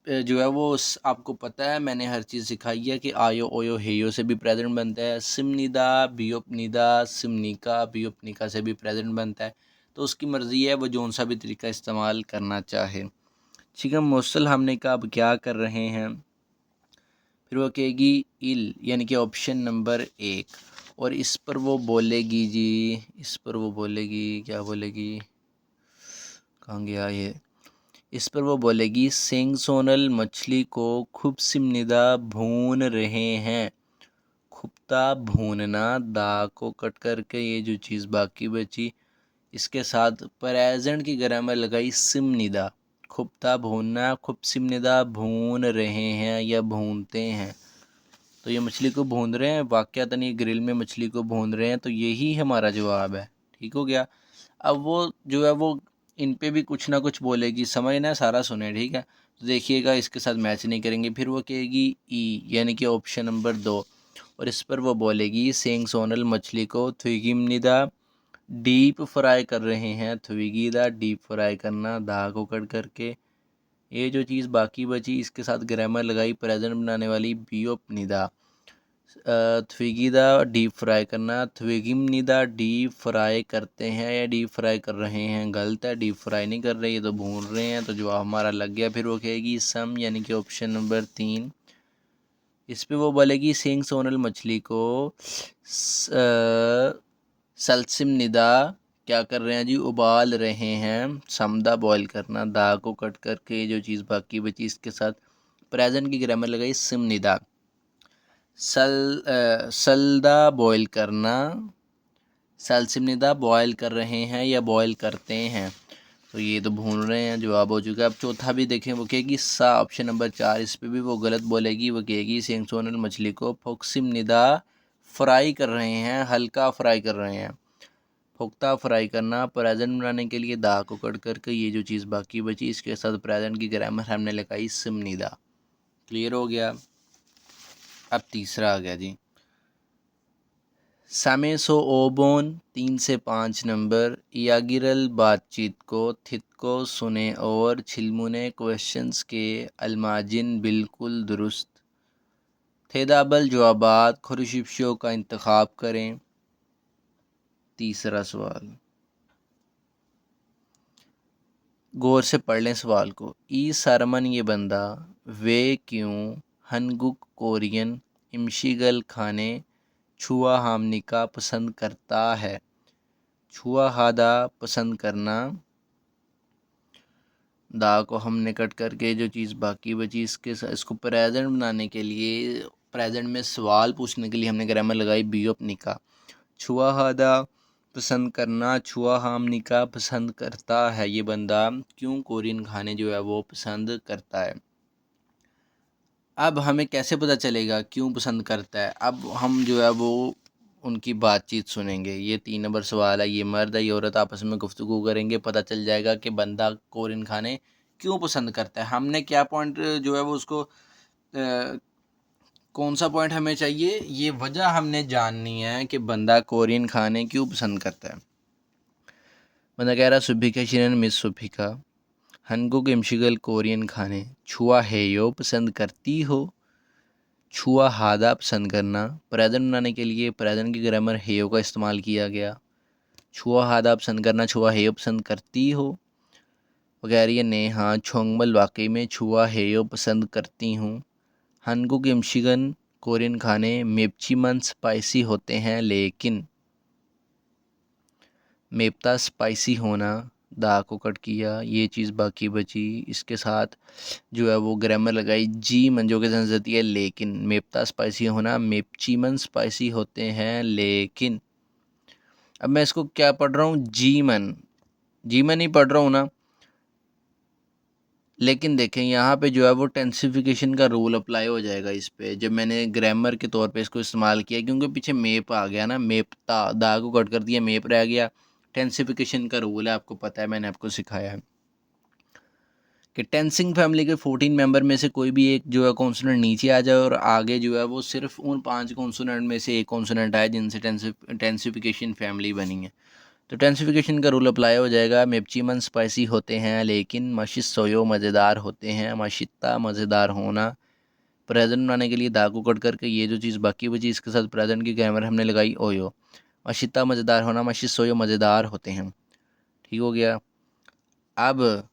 जो है वो आपको पता है, मैंने हर चीज़ सिखाई है कि आयो ओयो हेयो से भी प्रेजेंट बनता है, सिमनिदा बियोपनिदा, सिमनिका बियोपनिका से भी प्रेजेंट बनता है। तो उसकी मर्ज़ी है वो जौन सा भी तरीका इस्तेमाल करना चाहे। शिकम मौसल हमने कहा अब क्या कर रहे हैं। फिर वो कहेगी इल, यानी कि ऑप्शन नंबर 1, और इस पर वो बोलेगी जी, इस पर वो बोलेगी, क्या बोलेगी, कहाँ गया ये, इस पर वो बोलेगी सेंग सोनल मछली को खूब सिमनिदा भून रहे हैं। खुप्ता भूनना, दा को कट करके ये जो चीज़ बाकी बची, इसके साथ प्रेजेंट की ग्रामर लगाई सिमनिदा। खुप्ता भूनना, खूब सिमनिदा भून रहे हैं या भूनते हैं। तो ये मछली को भून रहे हैं, वाक़यातन ये ग्रिल में मछली को भून रहे हैं, तो यही हमारा जवाब है। ठीक हो गया। अब वो जो है वो इन पे भी कुछ ना कुछ बोलेगी, समझना, सारा सुने, ठीक है। तो देखिएगा, इसके साथ मैच नहीं करेंगे। फिर वो कहेगी ई, यानी कि ऑप्शन नंबर 2, और इस पर वो बोलेगी सेंग सोनल मछली को थुगिमनिदा डीप फ्राई कर रहे हैं। थुगिदा डीप फ्राई करना, दा को कट करके ये जो चीज़ बाकी बची, इसके साथ ग्रामर लगाई प्रेजेंट बनाने वाली बियोपनिदा। थ्विगिदा डीप फ्राई करना, थ्विगिमनिदा डीप फ्राई करते हैं या डीप फ्राई कर रहे हैं, गलत है, डीप फ्राई नहीं कर रहे, ये तो भून रहे हैं, तो जवाब हमारा लग गया। फिर वो कहेगी सम, यानी कि ऑप्शन नंबर 3, इस पे वो बोलेगी सेंग सोनल मछली को सलसिम निदा क्या कर रहे हैं जी, उबाल रहे हैं। समदा बॉयल करना, दा को कट करके ये जो चीज़ बाकी बची, इसके साथ प्रेजेंट की ग्रामर लगाई सिम निदा। सलदा बॉयल करना, सलसिमनिदा बॉयल कर रहे हैं या बॉयल करते हैं, तो ये तो भून रहे हैं, जवाब हो चुका है। अब चौथा भी देखें, वो कहेगी सा, ऑप्शन नंबर 4, इस पे भी वो गलत बोलेगी। वो कहेगी सेंग सोनल मछली को फोक्सिमनिदा फ्राई कर रहे हैं, हल्का फ्राई कर रहे हैं। पुख्ता फ्राई करना, प्रेजेंट बनाने के लिए दा को कट करके ये जो चीज़ बाकी बची, इसके साथ प्रेजेंट की ग्रामर हमने लगाई सिमनिदा। क्लियर हो गया। अब तीसरा आ गया जी, समय सो ओबोन 3 से 5 नंबर, यागिरल बातचीत को थित को सुने और छिलमुने क्वेश्चंस के अलमाजिन बिल्कुल दुरुस्त थेदाबल जवाबात खुरशिफ्शों का इंतखाब करें। तीसरा सवाल, गौर से पढ़ लें सवाल को। ई सरमन ये बंदा, वे क्यों हनगुक कोरियन इमशीगल खाने छुआ हामनिका पसंद करता है। छुआ हादा पसंद करना, दा को हमने कट करके जो चीज़ बाकी बची, इसको प्रेजेंट बनाने के लिए, प्रेजेंट में सवाल पूछने के लिए हमने ग्रामर लगाई बियोपनिका। छुआ हादा पसंद करना, छुआ हामनिका पसंद करता है ये बंदा, क्यों कोरियन खाने जो है वो पसंद करता है। अब हमें कैसे पता चलेगा क्यों पसंद करता है। अब हम जो है वो उनकी बातचीत सुनेंगे। ये 3 नंबर सवाल है। ये मर्द है, ये औरत आपस में गुफ्तगू करेंगे, पता चल जाएगा कि बंदा कोरियन खाने क्यों पसंद करता है। हमने क्या पॉइंट जो है वो उसको कौन सा पॉइंट हमें चाहिए, ये वजह हमने जाननी है कि बंदा कोरियन खाने क्यों पसंद करता है। बंदा कह रहा सुभिका शिरन मिस सुभिका हनगुक इमशिगल कोरियन खाने छुआ हेयो पसंद करती हो। छुआ हादा पसंद करना, प्रेजेंट बनाने के लिए प्रेजेंट की ग्रामर हेयो का इस्तेमाल किया गया। छुआ हादा पसंद करना, छुआ हेयो पसंद करती हो। वो कह रही है नेहा छोंगमल वाकई में छुआ हेयो पसंद करती हूँ। हनगुक इमशिगन कोरियन खाने मेपचीमन स्पाइसी होते हैं लेकिन मेपता स्पाइसी होना, दा को कट किया, ये चीज़ बाकी बची। इसके साथ जो है वो ग्रामर लगाई जी मंजो के सेंस देती है लेकिन। मेपता स्पाइसी होना, मेपचीमन स्पाइसी होते हैं लेकिन। अब मैं इसको क्या पढ़ रहा हूँ, जी मन ही पढ़ रहा हूँ ना। लेकिन देखें यहाँ पे जो है वो टेंसिफिकेशन का रूल अप्लाई हो जाएगा इस पे, जब मैंने ग्रामर के तौर पे इसको इस्तेमाल किया, क्योंकि पीछे मेप आ गया ना, मेपता दा को कट कर दिया, मेप रह गया। टेंसिफिकेशन का रूल है, आपको पता है, मैंने आपको सिखाया है कि टेंसिंग फैमिली के 14 मेंबर में से कोई भी एक जो है कॉन्सोनेंट नीचे आ जाए और आगे जो है वो सिर्फ उन 5 कॉन्सोनेंट में से एक कॉन्सोनेंट आए जिनसे टेंसिफिकेशन फैमिली बनी है। तो टेंसिफिकेशन का रूल अप्लाई हो जाएगा। मेपचीमन स्पाइसी होते हैं लेकिन मशिस सोयो मज़ेदार होते हैं। मशिता मज़ेदार होना, प्रेजेंट बनाने के लिए दाग को कट करके ये जो चीज़ बाकी बची इसके साथ प्रेजेंट की ग्रामर हमने लगाई ओयो। मशिता मज़ेदार होना, मशिस सोयो मज़ेदार होते हैं। ठीक हो गया। अब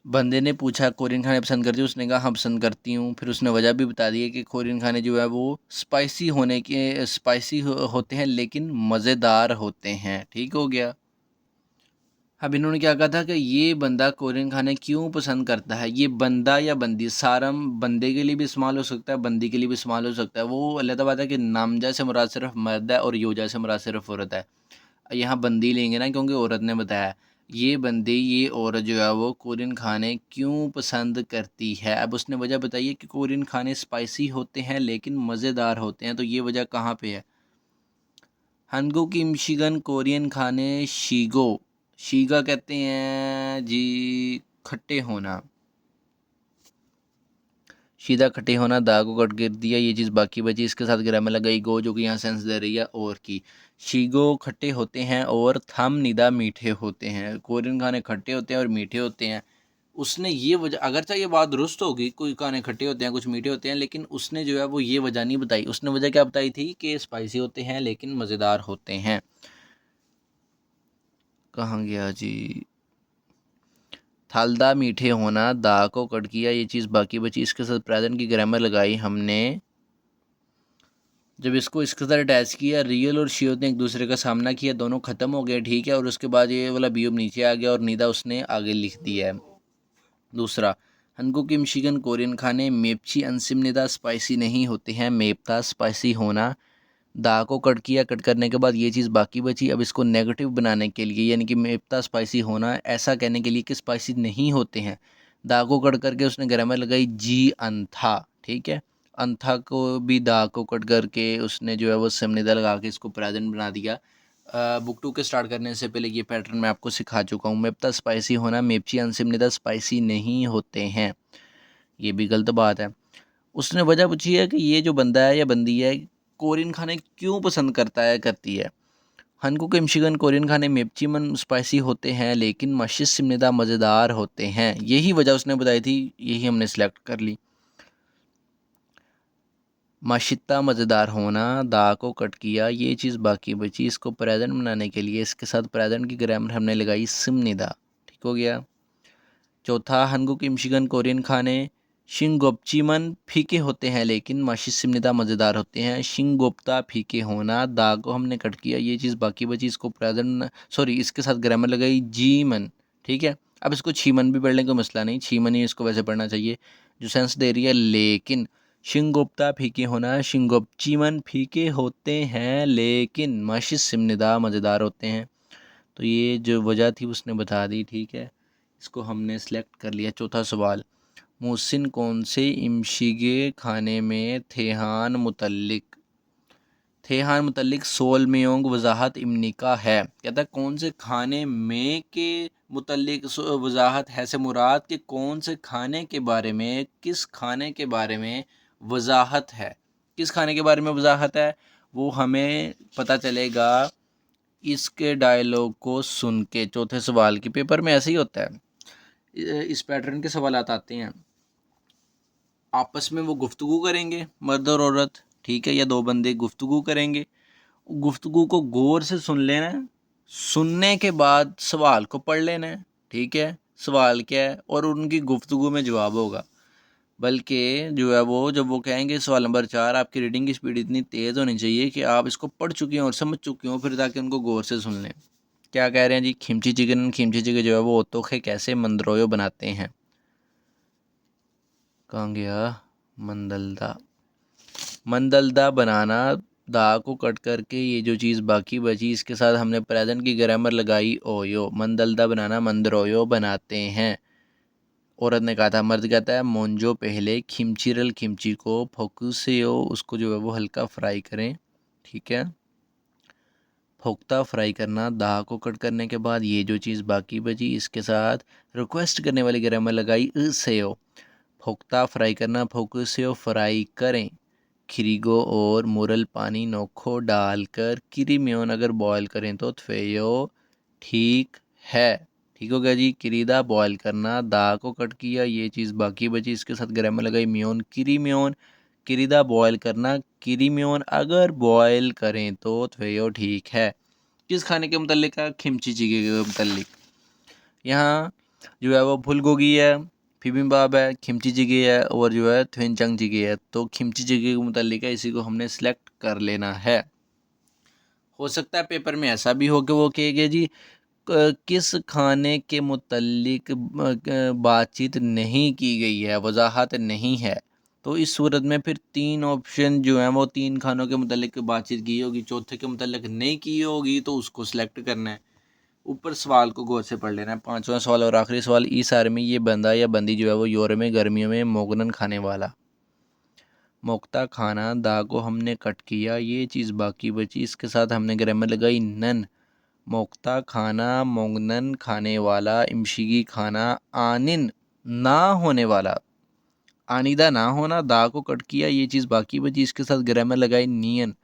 बंदे ने पूछा कोरियन खाने पसंद करती हूँ, उसने कहा हाँ पसंद करती हूँ। फिर उसने वजह भी बता दी है कि कोरियन खाने जो है वो स्पाइसी होते हैं लेकिन मज़ेदार होते हैं। ठीक हो गया। अब इन्होंने क्या कहा था कि ये बंदा कोरियन खाने क्यों पसंद करता है। ये बंदा या बंदी, सारम बंदे के लिए भी इस्तेमाल हो सकता है, बंदी के लिए भी इस्तेमाल हो सकता है। वो अलग बात है कि नामजा से मुराद सिर्फ मर्द है और योजा से मुराद सिर्फ औरत है। यहाँ बंदी लेंगे ना, क्योंकि औरत ने बताया। ये बंदी, ये औरत जो है वो कोरियन खाने क्यों पसंद करती है। अब उसने वजह बताई है कि कोरियन खाने स्पाइसी होते हैं लेकिन मज़ेदार होते हैं। तो ये वजह कहाँ पे है। हनगो की मिशिगन कोरियन खाने शीगो, शीगा कहते हैं जी खट्टे होना। शीदा खट्टे होना, दा को कट कर दिया, ये चीज़ बाकी बची। इसके साथ ग्रामर लगाई गो जो कि यहाँ सेंस दे रही है और की। शीगो खट्टे होते हैं और थम निदा मीठे होते हैं। कोरियन खाने खट्टे होते हैं और मीठे होते हैं। उसने ये वजह, अगरचे ये बात दुरुस्त होगी, कोई खाने खट्टे होते हैं कुछ मीठे होते हैं, लेकिन उसने जो है वो ये वजह नहीं बताई। उसने वजह क्या बताई थी कि स्पाइसी होते हैं लेकिन मज़ेदार होते हैं। कहाँ गया जी। थालदा मीठे होना, दा को कट किया, ये चीज़ बाकी बची। इसके साथ प्रेजेंट की ग्रामर लगाई हमने। जब इसको इसके साथ अटैच किया, रियल और शियोत ने एक दूसरे का सामना किया, दोनों ख़त्म हो गए। ठीक है। और उसके बाद ये वाला बियोब नीचे आ गया और नीदा उसने आगे लिख दिया है। दूसरा, हनको की मिशिगन कोरियन खाने मेपची अनसिमनिदा स्पाइसी नहीं होते हैं। मेपता स्पाइसी होना, दा को कट किया, कट करने के बाद ये चीज़ बाकी बची। अब इसको नेगेटिव बनाने के लिए, यानी कि मेपता स्पाइसी होना ऐसा कहने के लिए कि स्पाइसी नहीं होते हैं, दा को कट करके उसने ग्रामर लगाई जी अंथा। ठीक है। अंथा को भी दा को कट करके उसने जो है वो सिमनिदा लगा के इसको प्रेजेंट बना दिया। बुक 2 के स्टार्ट करने से पहले ये पैटर्न मैं आपको सिखा चुका हूँ। मेपता स्पाइसी होना, मेपची अनसिमनिदा स्पाइसी नहीं होते हैं, ये भी गलत बात है। उसने वजह पूछी है कि ये जो बंदा है या बंदी है कोरियन खाने क्यों पसंद करता है, करती है। हनको के मिशिगन कोरियन खाने मेपचीमन स्पाइसी होते हैं लेकिन मशिश सिमनिदा मज़ेदार होते हैं, यही वजह उसने बताई थी, यही हमने सेलेक्ट कर ली। माशिता मज़ेदार होना, दा को कट किया, ये चीज़ बाकी बची। इसको प्रेजेंट बनाने के लिए इसके साथ प्रेजेंट की ग्रामर हमने लगाई सिमनिदा। ठीक हो गया। चौथा, हनगु की मिशिगन कोरियन खाने शिंगोपचीमन फीके होते हैं लेकिन माशिसिमनिदा मज़ेदार होते हैं। शिंगोप्ता फीके होना, दा को हमने कट किया, ये चीज़ बाकी बची। इसको प्रेजेंट, सॉरी, इसके साथ ग्रामर लगाई जीमन। ठीक है। अब इसको छीमन भी पढ़ लें, कोई मसला नहीं, छीमन ही इसको वैसे पढ़ना चाहिए जो सेंस दे रही है। लेकिन शिंगोप्ता फीके होना, शिंगोपचीमन फीके होते हैं लेकिन माशिसिमनिदा मज़ेदार होते हैं। तो ये जो वजह थी उसने बता दी। ठीक है। इसको हमने सेलेक्ट कर लिया। चौथा सवाल, मोहसिन कौन से इमशिगे खाने में थेहान मुतल्लिक। थेहान मुतल्लिक सोल मेयोंग वजाहत इमनिका है। कहता है कौन से खाने में के मुतल्लिक वजाहत है से मुराद के कौन से खाने के बारे में, किस खाने के बारे में वजाहत है, किस खाने के बारे में वजाहत है, वो हमें पता चलेगा इसके डायलॉग को सुन के। चौथे सवाल की पेपर में ऐसे ही होता है, इस पैटर्न के सवाल आते हैं। आपस में वो गुफ्तगू करेंगे मर्द और औरत, ठीक है, या दो बंदे गुफ्तगू करेंगे। गुफ्तगू को गौर से सुन लेना है, सुनने के बाद सवाल को पढ़ लेना है, ठीक है, सवाल क्या है और उनकी गुफ्तगू में जवाब होगा। बल्कि जो है वो जब वो कहेंगे सवाल नंबर 4, आपकी रीडिंग की स्पीड इतनी तेज़ होनी चाहिए कि आप इसको पढ़ चुके हों और समझ चुके हों, फिर ताकि उनको गौर से सुन लें। क्या कह रहे हैं जी, खिमची चिकन जो है वो ओतोखे कैसे मंदरोयो बनाते हैं। कहाँ गया, मंदलदा। मंदलदा बनाना, दा को कट करके ये जो चीज़ बाकी बची इसके साथ हमने प्रेजेंट की ग्रामर लगाई ओयो। मंदलदा बनाना मंदरोयो बनाते हैं। औरत ने कहा था, मर्द कहता है मोंजो पहले खिमचीरल खिमची को फोकुसेयो, उसको जो है वो हल्का फ्राई करें, ठीक है। फोक्ता फ्राई करना, दाह को कट करने के बाद ये जो चीज़ बाकी बची इसके साथ रिक्वेस्ट करने वाली ग्रामर लगाई सेयो। फोक्ता फ्राई करना, फोकुसेयो फ्राई करें। खिरीगो और मुरल पानी नोखो डालकर किरीम्योन अगर बॉयल करें तो थ्वेयो ठीक है। ठीक हो गया जी। किरीदा बॉयल करना, दा को कट किया, ये चीज़ बाकी बची इसके साथ ग्रामर लगाई म्योन किरीम्योन। किरीदा बॉयल करना, किरीम्योन अगर बॉयल करें तो थ्वेयो ठीक है। किस खाने के मुतल्लिक है, खिमची चिगे के मुतल्लिक। यहाँ जो है वो फुलगोगी है, बिबिम्बाप है, खिमची जिगे है और जो है थ्वेंचंग जिगे है। तो खिमची जिगे के मुतालिक है, इसी को हमने सेलेक्ट कर लेना है। हो सकता है पेपर में ऐसा भी हो कि वो कहेगा जी किस खाने के मुतालिक बातचीत नहीं की गई है, वजाहत नहीं है। तो इस सूरत में फिर 3 ऑप्शन जो हैं वो 3 खानों के मुतालिक बातचीत की होगी, चौथे के मुतालिक नहीं की होगी तो उसको सिलेक्ट करना है। ऊपर सवाल को गौर से पढ़ लेना है। 5वां सवाल और आखिरी सवाल, इस आर्मी ये बंदा या बंदी जो है वो यूरोप में गर्मियों में मोगनन खाने वाला। मोक्ता खाना, दा को हमने कट किया, ये चीज़ बाकी बची इसके साथ हमने ग्रामर लगाई नन। मोक्ता खाना मोगनन खाने वाला, इमशिगी खाना आनिन ना होने वाला। आनीदा ना होना, दा को कट किया, ये चीज़ बाकी बची इसके साथ ग्रामर लगाई नियन।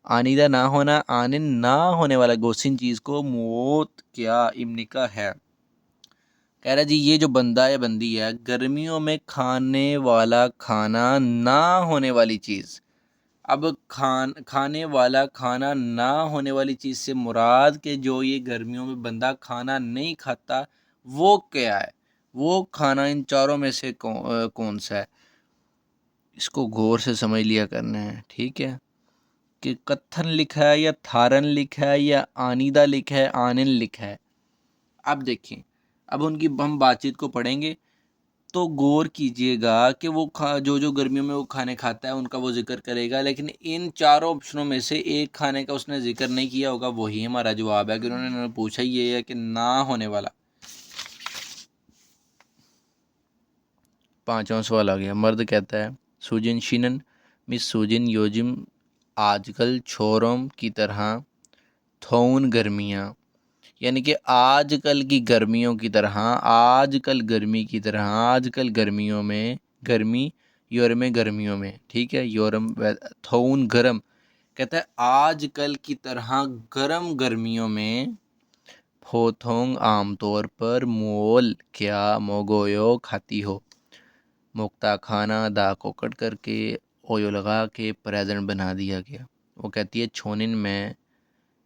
आनीदा ना होना, आनिन ना होने वाला गोसिन चीज़ को मौत क्या इमनिका है। कह रहा जी ये जो बंदा या बंदी है गर्मियों में खाने वाला खाना ना होने वाली चीज़। अब खाने वाला खाना ना होने वाली चीज़ से मुराद के जो ये गर्मियों में बंदा खाना नहीं खाता वो क्या है, वो खाना इन चारों में से कौन सा है। इसको गौर से समझ लिया करना है, ठीक है, कि कत्थन लिखा है या थारन लिखा है या आनीदा लिखा है, आनिन लिखा है। अब देखें, अब उनकी हम बातचीत को पढ़ेंगे तो गौर कीजिएगा कि वो जो जो गर्मियों में वो खाने खाता है उनका वो जिक्र करेगा, लेकिन इन चारों ऑप्शनों में से एक खाने का उसने जिक्र नहीं किया होगा, वही हमारा जवाब है कि उन्होंने पूछा ही ये है कि ना होने वाला। 5वां सवाल आ गया। मर्द कहता है सुजिन शिनन मिस सुजिन योजिम आजकल छोरों की तरह थोन गर्मियाँ, यानी कि आजकल की गर्मियों की तरह, आजकल गर्मी की तरह, आजकल गर्मियों में गर्मी यूरोप में गर्मियों में, ठीक है, यूरोप थोन गर्म। कहता है आजकल की तरह गर्म गर्मियों में फोथोंग आमतौर पर मोल क्या मोगोयो खाती हो। मुक्ता खाना, दा को कट करके ओयो लगा के प्रेजेंट बना दिया गया। वो कहती है छोनिन में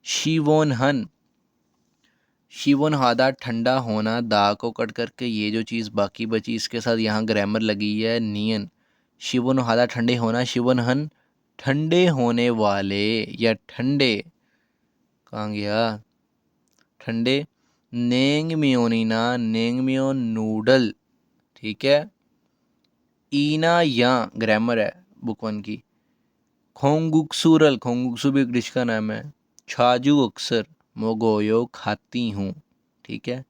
शीवोन हन, शिवन हादा ठंडा होना, दा को कट करके ये जो चीज़ बाकी बची इसके साथ यहाँ ग्रामर लगी है नियन। शिवन हादा ठंडे होना, शिवन हन ठंडे होने वाले या ठंडे, कहाँ गया, ठंडे। नेंगम्योनिना नेंगम्योन नूडल, ठीक है। ईना या ग्रामर है बुक 1 की। खोंगुक्सूरल, खोंगुक्सू भी एक डिश का नाम है। छाजू अक्सर मोगोयो खाती हूँ, ठीक है।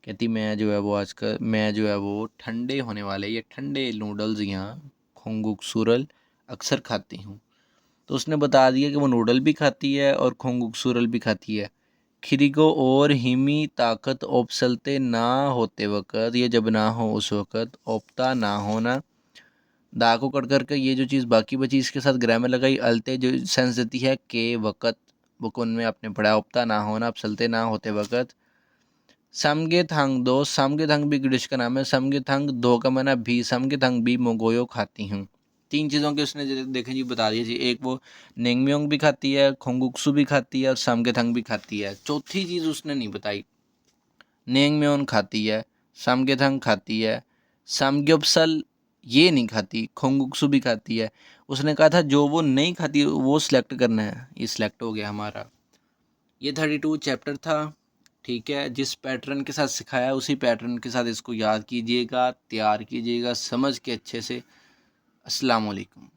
कहती मैं जो है वो आजकल मैं जो है वो ठंडे होने वाले ये ठंडे नूडल्स यहाँ खोंगुक्सूरल अक्सर खाती हूँ। तो उसने बता दिया कि वो नूडल भी खाती है और खोंगुकसूरल भी खाती है। खिरिको और हिमी ताकत ओपसलते ना होते वक़्त, ये जब ना हो उस वक़्त, ओपता ना होना, दा को कट करके ये जो चीज़ बाकी बची इसके साथ ग्रामर लगाई, अलते जो सेंस देती है के वक़्त, बुकुन में आपने पढ़ा, ओपता ना होना, अपसलते ना होते वक़्त। समगे दो, समगे थंग भी डिश का नाम है, समगे थंग दो का माना भी, समगे थंग भी मोगोयो खाती हूँ। 3 चीज़ों के उसने देखें जी बता दिया जी, एक वो नेंगम्योंग भी खाती है, खोंगुक्सु भी खाती है और समगे थंग भी खाती है। चौथी चीज़ उसने नहीं बताई, नेंगम्योन खाती है, समगे थंग खाती है, समग्योप्सल ये नहीं खाती, खोंगुक्सु भी खाती है। उसने कहा था जो वो नहीं खाती वो सिलेक्ट करना है, ये सिलेक्ट हो गया हमारा। ये 32 चैप्टर था, ठीक है। जिस पैटर्न के साथ सिखाया उसी पैटर्न के साथ इसको याद कीजिएगा, तैयार कीजिएगा समझ के अच्छे से। अस्सलाम वालेकुम।